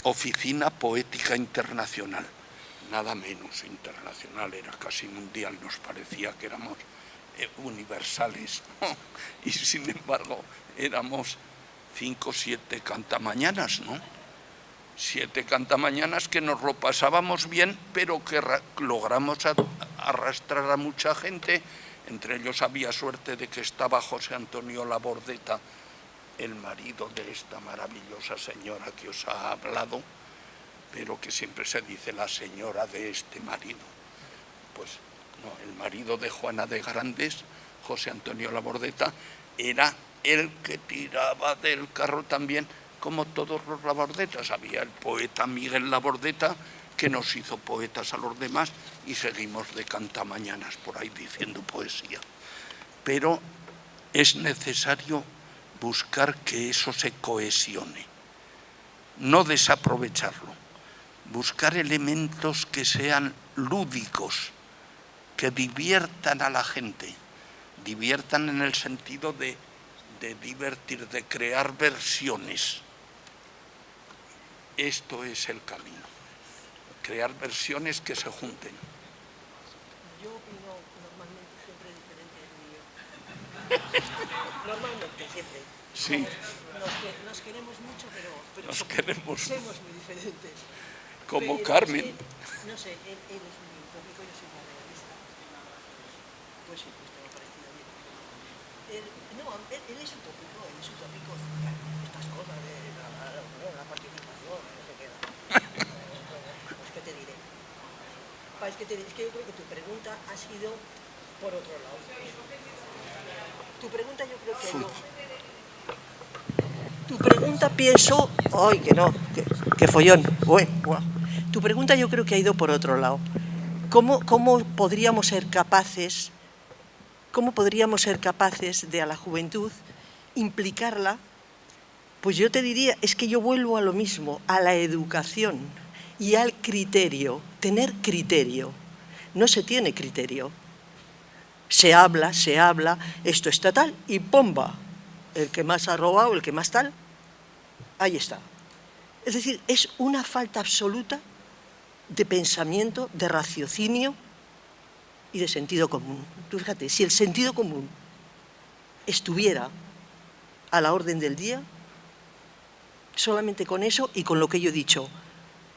Oficina Poética Internacional. Nada menos internacional, era casi mundial, nos parecía que éramos universales, ¿no? Y sin embargo éramos 5 o 7 cantamañanas, ¿no? 7 cantamañanas que nos lo pasábamos bien, pero que logramos arrastrar a mucha gente. Entre ellos había suerte de que estaba José Antonio Labordeta, el marido de esta maravillosa señora que os ha hablado, pero que siempre se dice la señora de este marido. Pues no, el marido de Juana de Grandes, José Antonio Labordeta, era el que tiraba del carro también, como todos los Labordetas. Había el poeta Miguel Labordeta, que nos hizo poetas a los demás, y seguimos de cantamañanas por ahí diciendo poesía. Pero es necesario buscar que eso se cohesione, no desaprovecharlo, buscar elementos que sean lúdicos, que diviertan a la gente, diviertan en el sentido de divertir, de crear versiones. Esto es el camino, crear versiones que se junten. Yo opino normalmente siempre diferente del mío. Normalmente, siempre. Sí. Nos queremos mucho, pero Nos queremos. somos muy diferentes. Como Pero Carmen. no sé, él es muy utópico, yo soy más realista. Pues sí, pues tengo parecido bien. Él es utópico, Estas cosas de la participación, no sé qué. Pues qué te diré. Es que yo creo que tu pregunta ha sido por otro lado. Tu pregunta yo creo que ha ido... Tu pregunta pienso... ¡Ay, que no! ¡Qué follón! Uy, wow. Tu pregunta yo creo que ha ido por otro lado. ¿Cómo podríamos ser capaces de a la juventud implicarla? Pues yo te diría, es que yo vuelvo a lo mismo, a la educación y al criterio, tener criterio. No se tiene criterio. Se habla, esto está tal y ¡pomba! El que más ha robado, el que más tal, ahí está. Es decir, es una falta absoluta de pensamiento, de raciocinio y de sentido común. Tú fíjate, si el sentido común estuviera a la orden del día, solamente con eso y con lo que yo he dicho,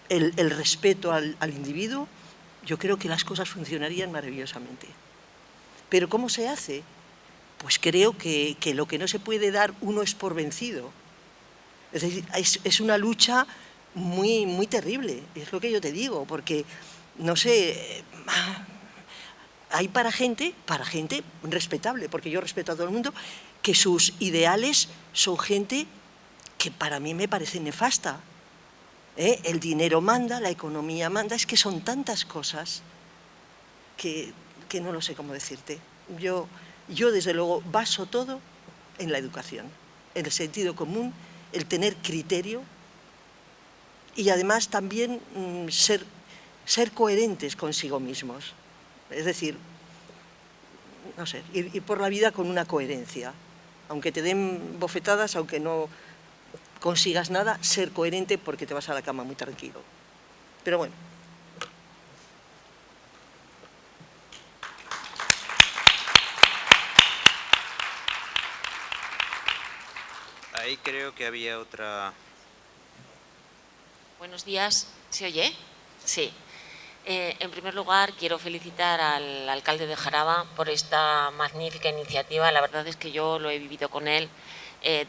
el respeto al individuo, yo creo que las cosas funcionarían maravillosamente. ¿Pero cómo se hace? Pues creo que lo que no se puede dar uno es por vencido. Es decir, es una lucha muy, muy terrible, es lo que yo te digo, porque, no sé, hay para gente respetable, porque yo respeto a todo el mundo, que sus ideales son gente que para mí me parece nefasta. El dinero manda, la economía manda, es que son tantas cosas que no lo sé cómo decirte. Yo, desde luego, baso todo en la educación, en el sentido común, el tener criterio y además también ser coherentes consigo mismos. Es decir, no sé, ir por la vida con una coherencia. Aunque te den bofetadas, aunque no consigas nada, ser coherente porque te vas a la cama muy tranquilo. Pero bueno. Ahí creo que había otra... Buenos días. ¿Se oye? Sí. En primer lugar, quiero felicitar al alcalde de Jaraba por esta magnífica iniciativa. La verdad es que yo lo he vivido con él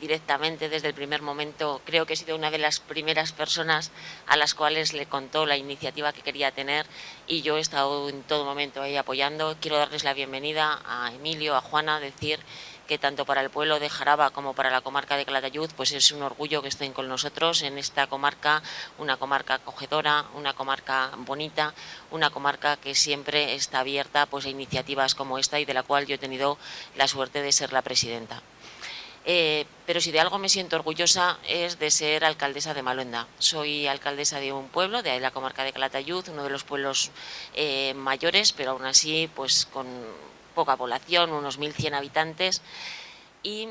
directamente desde el primer momento. Creo que he sido una de las primeras personas a las cuales le contó la iniciativa que quería tener y yo he estado en todo momento ahí apoyando. Quiero darles la bienvenida a Emilio, a Juana, decir que tanto para el pueblo de Jaraba como para la comarca de Calatayud, pues es un orgullo que estén con nosotros en esta comarca, una comarca acogedora, una comarca bonita, una comarca que siempre está abierta pues a iniciativas como esta y de la cual yo he tenido la suerte de ser la presidenta. Pero si de algo me siento orgullosa es de ser alcaldesa de Maluenda. Soy alcaldesa de un pueblo, de la comarca de Calatayud, uno de los pueblos mayores, pero aún así pues con poca población, unos 1.100 habitantes. Y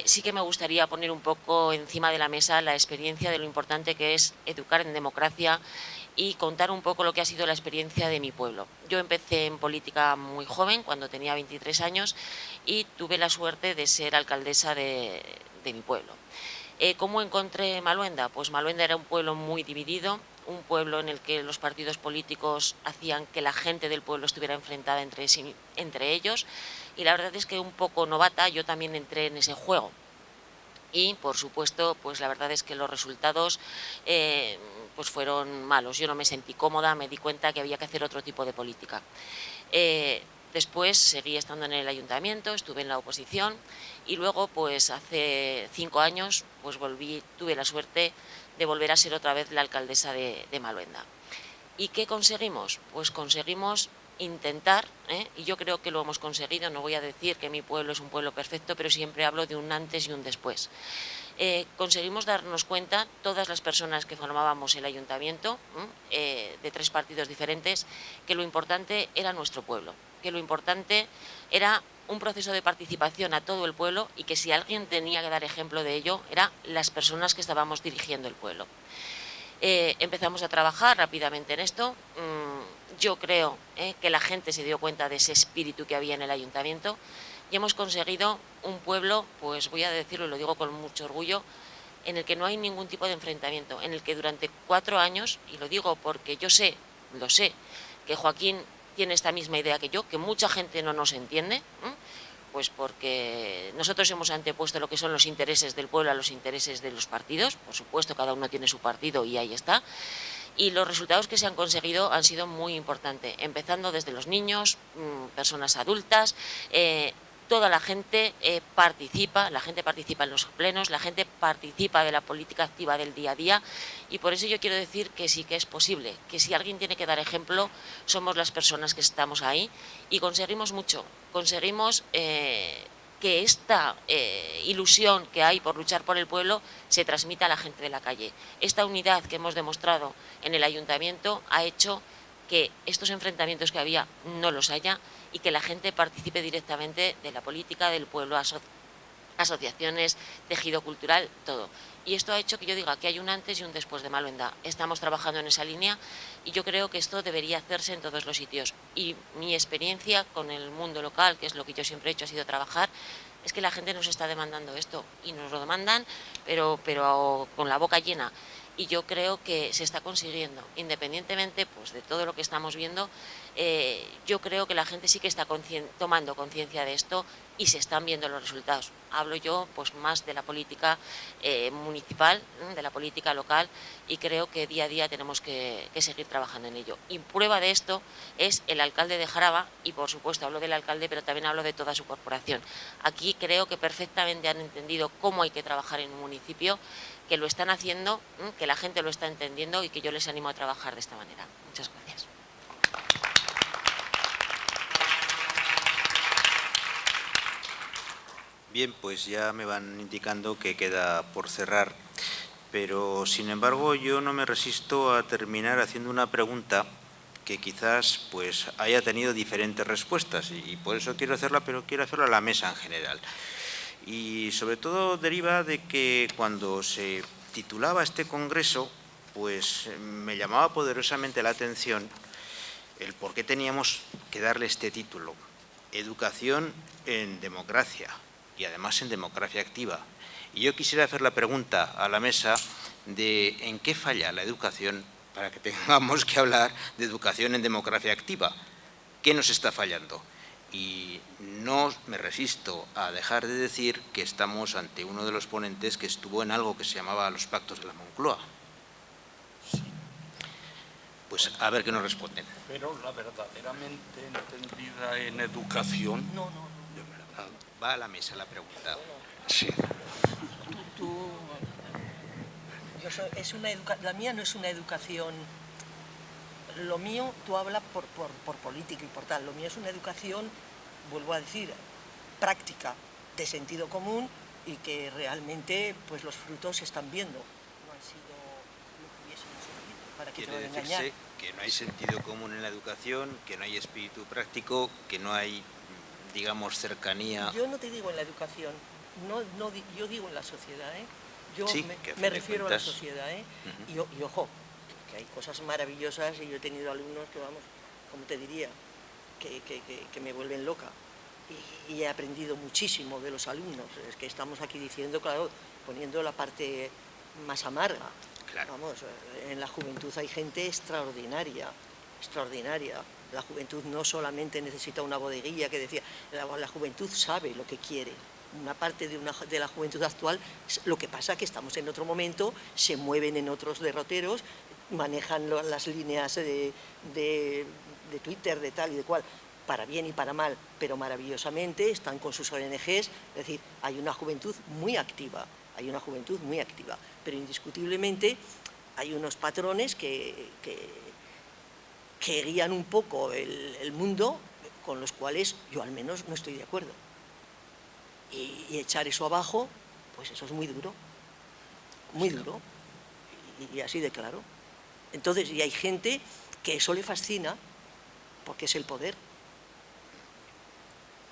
sí que me gustaría poner un poco encima de la mesa la experiencia de lo importante que es educar en democracia y contar un poco lo que ha sido la experiencia de mi pueblo. Yo empecé en política muy joven, cuando tenía 23 años, y tuve la suerte de ser alcaldesa de mi pueblo. ¿Cómo encontré Maluenda? Pues Maluenda era un pueblo muy dividido, un pueblo en el que los partidos políticos hacían que la gente del pueblo estuviera enfrentada entre ellos, y la verdad es que un poco novata yo también entré en ese juego. Y, por supuesto, pues la verdad es que los resultados pues fueron malos. Yo no me sentí cómoda, me di cuenta que había que hacer otro tipo de política. Después seguí estando en el ayuntamiento, estuve en la oposición y luego, pues hace 5 años, pues tuve la suerte de volver a ser otra vez la alcaldesa de Maluenda. ¿Y qué conseguimos? Pues conseguimos intentar, y yo creo que lo hemos conseguido, no voy a decir que mi pueblo es un pueblo perfecto, pero siempre hablo de un antes y un después. Conseguimos darnos cuenta, todas las personas que formábamos el ayuntamiento, de 3 partidos diferentes, que lo importante era nuestro pueblo, que lo importante era un proceso de participación a todo el pueblo y que si alguien tenía que dar ejemplo de ello, eran las personas que estábamos dirigiendo el pueblo. Empezamos a trabajar rápidamente en esto. Yo creo que la gente se dio cuenta de ese espíritu que había en el ayuntamiento y hemos conseguido un pueblo, pues voy a decirlo y lo digo con mucho orgullo, en el que no hay ningún tipo de enfrentamiento, en el que durante 4 años, y lo digo porque yo lo sé, que Joaquín tiene esta misma idea que yo, que mucha gente no nos entiende, pues porque nosotros hemos antepuesto lo que son los intereses del pueblo a los intereses de los partidos, por supuesto cada uno tiene su partido y ahí está, y los resultados que se han conseguido han sido muy importantes, empezando desde los niños, personas adultas, toda la gente participa en los plenos, la gente participa de la política activa del día a día y por eso yo quiero decir que sí que es posible, que si alguien tiene que dar ejemplo somos las personas que estamos ahí y conseguimos mucho, conseguimos que esta ilusión que hay por luchar por el pueblo se transmita a la gente de la calle. Esta unidad que hemos demostrado en el ayuntamiento ha hecho que estos enfrentamientos que había no los haya y que la gente participe directamente de la política del pueblo, asociaciones, tejido cultural, todo. Y esto ha hecho que yo diga que hay un antes y un después de Maluenda. Estamos trabajando en esa línea y yo creo que esto debería hacerse en todos los sitios. Y mi experiencia con el mundo local, que es lo que yo siempre he hecho, ha sido trabajar, es que la gente nos está demandando esto y nos lo demandan, pero con la boca llena. Y yo creo que se está consiguiendo, independientemente pues, de todo lo que estamos viendo, yo creo que la gente sí que está tomando conciencia de esto y se están viendo los resultados. Hablo yo pues, más de la política municipal, de la política local y creo que día a día tenemos que seguir trabajando en ello. Y prueba de esto es el alcalde de Jaraba y por supuesto hablo del alcalde pero también hablo de toda su corporación. Aquí creo que perfectamente han entendido cómo hay que trabajar en un municipio, que lo están haciendo, que la gente lo está entendiendo y que yo les animo a trabajar de esta manera. Muchas gracias. Bien, pues ya me van indicando que queda por cerrar, pero sin embargo yo no me resisto a terminar haciendo una pregunta que quizás pues haya tenido diferentes respuestas y por eso quiero hacerla, pero quiero hacerla a la mesa en general. Y sobre todo deriva de que cuando se titulaba este congreso, pues me llamaba poderosamente la atención el por qué teníamos que darle este título, Educación en Democracia, y además en democracia activa. Y yo quisiera hacer la pregunta a la mesa de en qué falla la educación para que tengamos que hablar de educación en democracia activa. ¿Qué nos está fallando? Y no me resisto a dejar de decir que estamos ante uno de los ponentes que estuvo en algo que se llamaba los pactos de la Moncloa. Pues a ver qué nos responden. Pero la verdaderamente entendida en educación... No. De verdad. Va a la mesa la pregunta. Sí. La mía no es una educación... Lo mío, tú hablas por política y por tal. Lo mío es una educación, vuelvo a decir, práctica, de sentido común y que realmente pues los frutos se están viendo. No han sido lo que hubiésemos querido, para que te Quiere van a engañar. decirse que no hay sentido común en la educación, que no hay espíritu práctico, que no hay, digamos, cercanía. Yo no te digo en la educación, yo digo en la sociedad, ¿eh? Yo sí, me refiero a la sociedad, ¿eh? Y ojo, que hay cosas maravillosas y yo he tenido alumnos que, vamos, como te diría, que me vuelven loca. Y he aprendido muchísimo de los alumnos. Es que estamos aquí diciendo, claro, poniendo la parte más amarga. Claro. Vamos, en la juventud hay gente extraordinaria, extraordinaria. La juventud no solamente necesita una bodeguilla que decía, la juventud sabe lo que quiere. Una parte de la juventud actual, lo que pasa es que estamos en otro momento, se mueven en otros derroteros, manejan las líneas de Twitter, de tal y de cual, para bien y para mal, pero maravillosamente, están con sus ONGs, es decir, hay una juventud muy activa, pero indiscutiblemente hay unos patrones que guían un poco el mundo, con los cuales yo al menos no estoy de acuerdo. Y echar eso abajo, pues eso es muy duro, y así de claro. Entonces, y hay gente que eso le fascina, porque es el poder.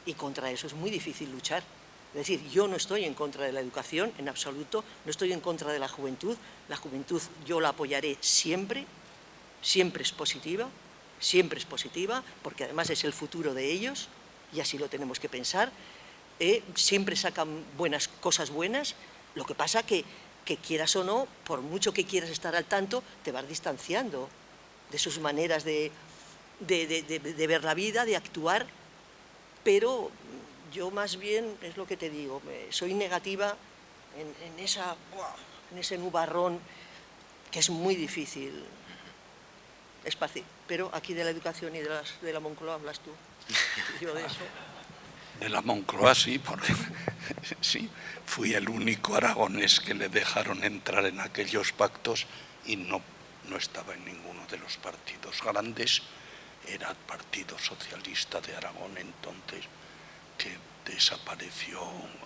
y contra eso es muy difícil luchar. Es decir, yo no estoy en contra de la educación en absoluto, no estoy en contra de la juventud yo la apoyaré siempre, siempre es positiva, porque además es el futuro de ellos, y así lo tenemos que pensar, siempre sacan cosas buenas, lo que pasa que quieras o no, por mucho que quieras estar al tanto, te vas distanciando de sus maneras de ver la vida, de actuar, pero yo más bien, es lo que te digo, soy negativa en ese nubarrón que es muy difícil esparcir. Pero aquí de la educación y de la Moncloa hablas tú. Yo de eso. De la Moncloa sí, porque sí, fui el único aragonés que le dejaron entrar en aquellos pactos y no estaba en ninguno de los partidos grandes. Era el Partido Socialista de Aragón entonces, que desapareció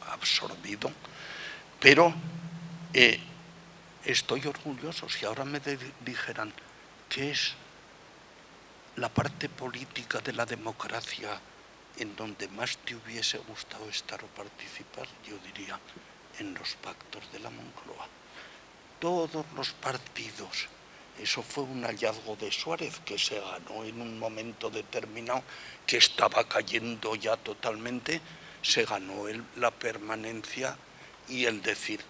absorbido, pero estoy orgulloso. Si ahora me dijeran qué es la parte política de la democracia en donde más te hubiese gustado estar o participar, yo diría en los pactos de la Moncloa. Todos los partidos, eso fue un hallazgo de Suárez, que se ganó en un momento determinado, que estaba cayendo ya totalmente, se ganó la permanencia y el decir,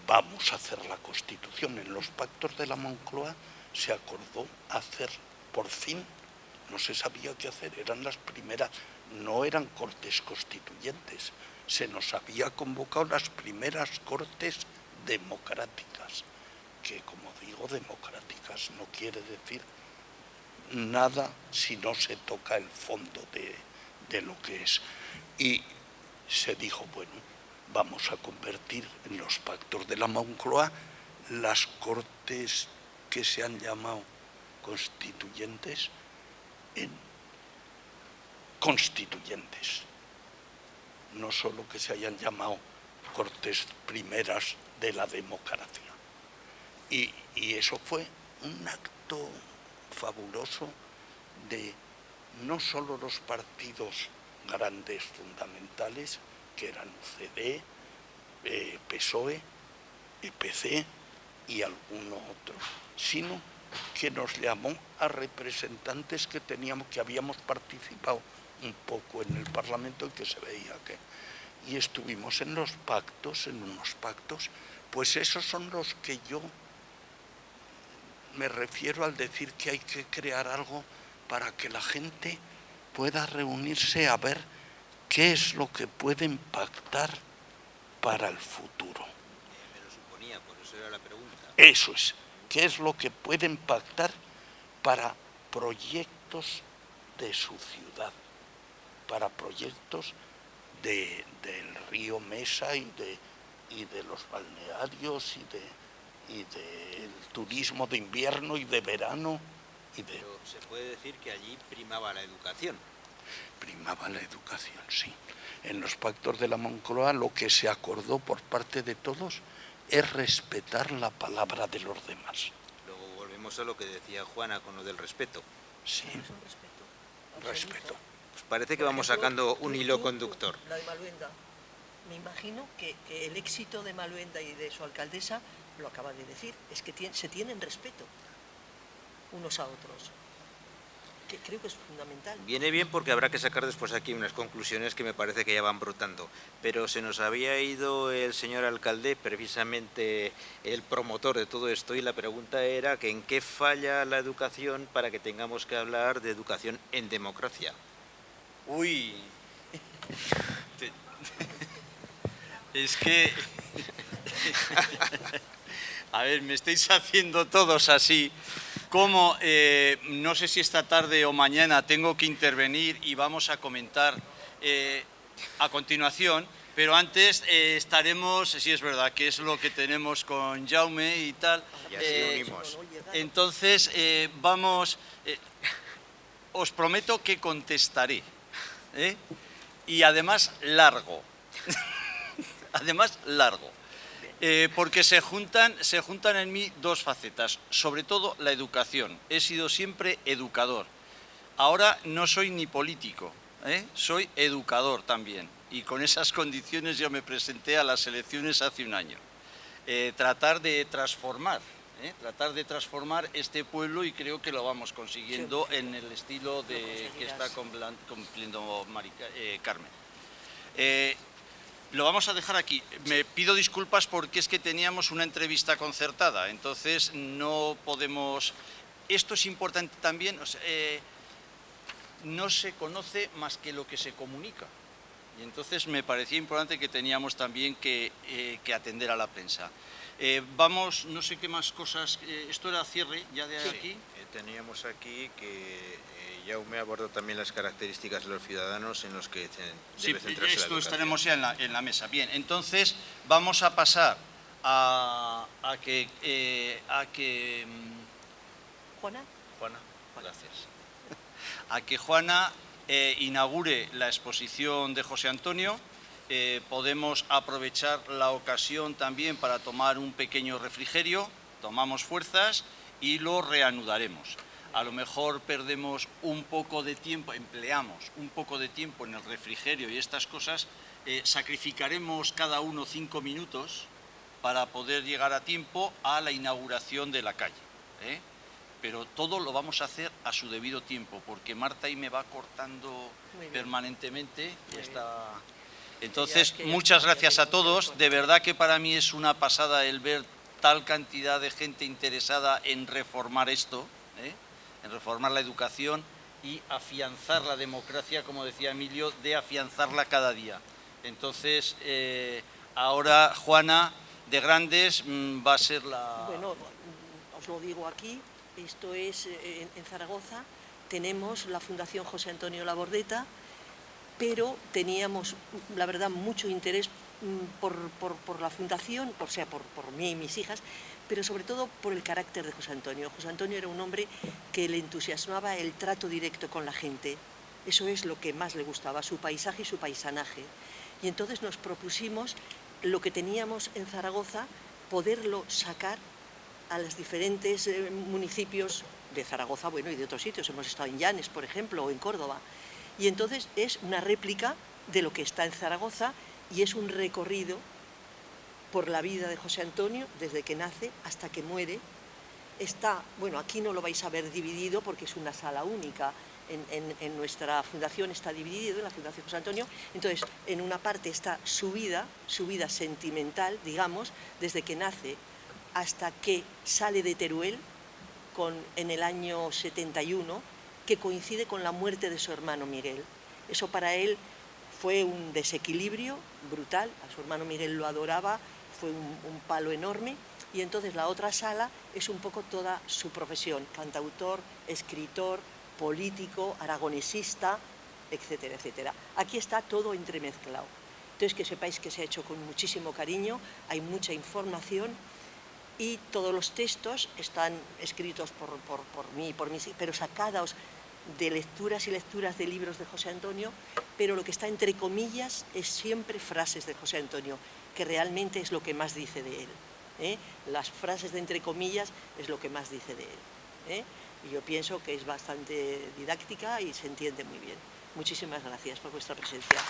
vamos a hacer la Constitución. En los pactos de la Moncloa se acordó hacer, por fin, no se sabía qué hacer, eran las primeras, no eran cortes constituyentes, se nos había convocado las primeras cortes democráticas, que como digo, democráticas no quiere decir nada si no se toca el fondo de lo que es. Y se dijo, bueno, vamos a convertir en los pactos de la Moncloa las cortes que se han llamado constituyentes en constituyentes, no solo que se hayan llamado cortes primeras de la democracia. Y eso fue un acto fabuloso de no solo los partidos grandes fundamentales, que eran UCD, PSOE, EPC y alguno otro, sino que nos llamó a representantes que habíamos participado un poco en el Parlamento y que se veía que... Y estuvimos en unos pactos, pues esos son los que yo me refiero al decir que hay que crear algo para que la gente pueda reunirse a ver qué es lo que pueden pactar para el futuro. Me lo suponía, por eso era la pregunta. Eso es, qué es lo que pueden pactar para proyectos de su ciudad, para proyectos del río Mesa y de los balnearios y del turismo de invierno y de verano. Pero se puede decir que allí primaba la educación. Primaba la educación, sí. En los pactos de la Moncloa lo que se acordó por parte de todos es respetar la palabra de los demás. Luego volvemos a lo que decía Juana con lo del respeto. Sí, respeto. Pues parece que vamos sacando un hilo conductor. La de Maluenda. Me imagino que el éxito de Maluenda y de su alcaldesa, lo acaba de decir, es que se tienen respeto unos a otros, que creo que es fundamental. Viene bien porque habrá que sacar después aquí unas conclusiones que me parece que ya van brotando, pero se nos había ido el señor alcalde, precisamente el promotor de todo esto, y la pregunta era que en qué falla la educación para que tengamos que hablar de educación en democracia. Uy, es que, a ver, me estáis haciendo todos así, como no sé si esta tarde o mañana tengo que intervenir y vamos a comentar a continuación, pero antes estaremos, si es verdad, que es lo que tenemos con Jaume y tal. Y así unimos. Entonces, os prometo que contestaré, y además largo. Además largo. Porque se juntan en mí dos facetas, sobre todo la educación. He sido siempre educador. Ahora no soy ni político, soy educador también, y con esas condiciones yo me presenté a las elecciones hace un año. Tratar de transformar este pueblo, y creo que lo vamos consiguiendo en el estilo que está cumpliendo Carmen. Lo vamos a dejar aquí. Me pido disculpas porque es que teníamos una entrevista concertada, entonces no podemos... Esto es importante también, no se conoce más que lo que se comunica. Y entonces me parecía importante que teníamos también que atender a la prensa. Vamos, no sé qué más cosas, esto era cierre ya de aquí. Teníamos aquí que Jaume abordó también las características de los ciudadanos en los que debe centrarse la esto educación. estaremos ya en la mesa. Bien, entonces vamos a pasar a que Juana, gracias. A que Juana inaugure la exposición de José Antonio. Podemos aprovechar la ocasión también para tomar un pequeño refrigerio, tomamos fuerzas y lo reanudaremos. A lo mejor perdemos un poco de tiempo, empleamos un poco de tiempo en el refrigerio y estas cosas, sacrificaremos cada uno 5 minutos para poder llegar a tiempo a la inauguración de la calle. Pero todo lo vamos a hacer a su debido tiempo, porque Marta ahí me va cortando permanentemente. Entonces, muchas gracias a todos. De verdad que para mí es una pasada el ver tal cantidad de gente interesada en reformar esto, en reformar la educación y afianzar la democracia, como decía Emilio, de afianzarla cada día. Entonces, ahora Juana de Grandes va a ser la... Bueno, os lo digo aquí, esto es en Zaragoza, tenemos la Fundación José Antonio Labordeta, pero teníamos, la verdad, mucho interés por la fundación, por mí y mis hijas, pero sobre todo por el carácter de José Antonio. José Antonio era un hombre que le entusiasmaba el trato directo con la gente. Eso es lo que más le gustaba, su paisaje y su paisanaje. Y entonces nos propusimos lo que teníamos en Zaragoza, poderlo sacar a los diferentes municipios de Zaragoza, bueno, y de otros sitios. Hemos estado en Llanes, por ejemplo, o en Córdoba. Y entonces es una réplica de lo que está en Zaragoza y es un recorrido por la vida de José Antonio, desde que nace hasta que muere. Está, bueno, aquí no lo vais a ver dividido porque es una sala única. En nuestra fundación está dividido, en la Fundación José Antonio. Entonces, en una parte está su vida sentimental, digamos, desde que nace hasta que sale de Teruel en el año 71, que coincide con la muerte de su hermano Miguel. Eso para él fue un desequilibrio brutal, a su hermano Miguel lo adoraba, fue un palo enorme, y entonces la otra sala es un poco toda su profesión, cantautor, escritor, político, aragonesista, etcétera, etcétera. Aquí está todo entremezclado. Entonces, que sepáis que se ha hecho con muchísimo cariño, hay mucha información, y todos los textos están escritos por mí, por mis, pero sacados de lecturas y lecturas de libros de José Antonio, pero lo que está entre comillas es siempre frases de José Antonio, que realmente es lo que más dice de él. Las frases de entre comillas es lo que más dice de él. Y yo pienso que es bastante didáctica y se entiende muy bien. Muchísimas gracias por vuestra presencia.